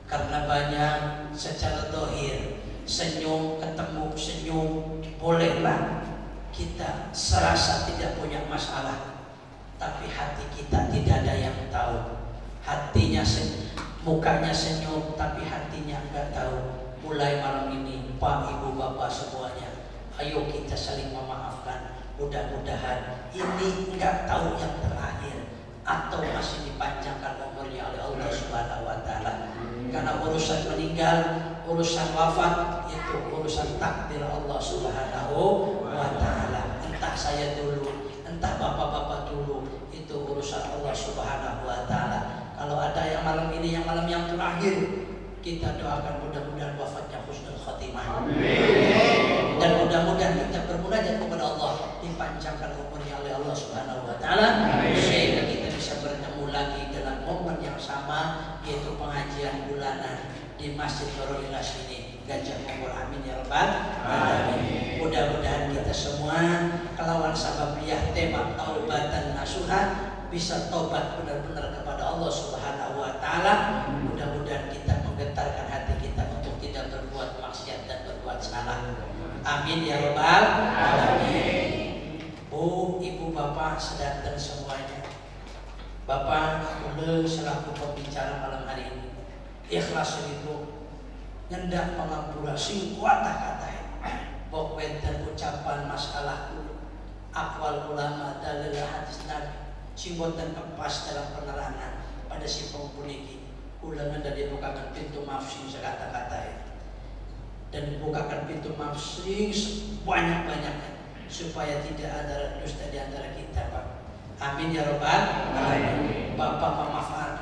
Karena banyak secara dohir, senyum, ketemu senyum, bolehlah kita serasa tidak punya masalah, tapi hati kita tidak ada yang tahu. Hatinya mukanya senyum, tapi hatinya enggak tahu. Mulai malam ini, Pak, Ibu, Bapak semuanya, ayo kita saling memaafkan. Mudah-mudahan ini enggak tahu yang terakhir, atau masih dipanjangkan umurnya oleh Allah Subhanahu wa Ta'ala. Karena urusan meninggal, urusan wafat itu urusan takdir Allah Subhanahu wa Ta'ala. Entah saya dulu, entah bapak-bapak dulu, itu urusan Allah Subhanahu wa Ta'ala. Kalau ada yang malam ini, yang malam yang terakhir, kita doakan mudah-mudahan wafatnya husnul khatimah. Amin. Dan mudah-mudahan kita bermunajat kepada Allah, dipanjangkan umurnya oleh Allah Subhanahu wa Ta'ala, sehingga kita bisa bertemu lagi dalam momen yang sama, yaitu pengajian bulanan di Masjid Nurul Ikhlas ini, Gajah Mungkur. Amin ya rabbal alamin. Mudah-mudahan kita semua kelawan sababiyah tema taubatan nasuha bisa tobat benar-benar kepada Allah Subhanahu wa Ta'ala. Mudah-mudahan kita menggetarkan hati kita untuk tidak berbuat maksiat dan berbuat salah. Amin ya rabbal alamin. Bu, Ibu, Bapak, sedanten semuanya, Bapak Ule selaku pembicara malam hari ini, ikhlas itu ngendak pengampura sing kuatah katai bok wenten ucapan masalah akwal ulama dalil hadis Nabi sing boten kepas dalam penerangan pada si pengpuniki. Ulangan dan dibukakan pintu maaf sing sekata-kata dan dibukakan pintu maaf sing sebanyak-banyaknya supaya tidak ada dusta di antara kita, Pak. Amin ya rabbal alamin. Bapak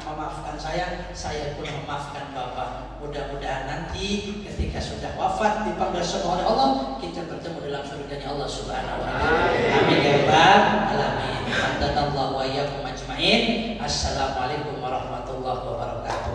memaafkan saya pun memaafkan Bapak. Mudah-mudahan nanti ketika sudah wafat dipanggil semua oleh Allah, kita bertemu dalam surganya Allah Subhanahu wa Ta'ala. Amin ya rabbal alamin. Alhamdulillah wa iyyakum ajmain. Assalamualaikum warahmatullahi wabarakatuh.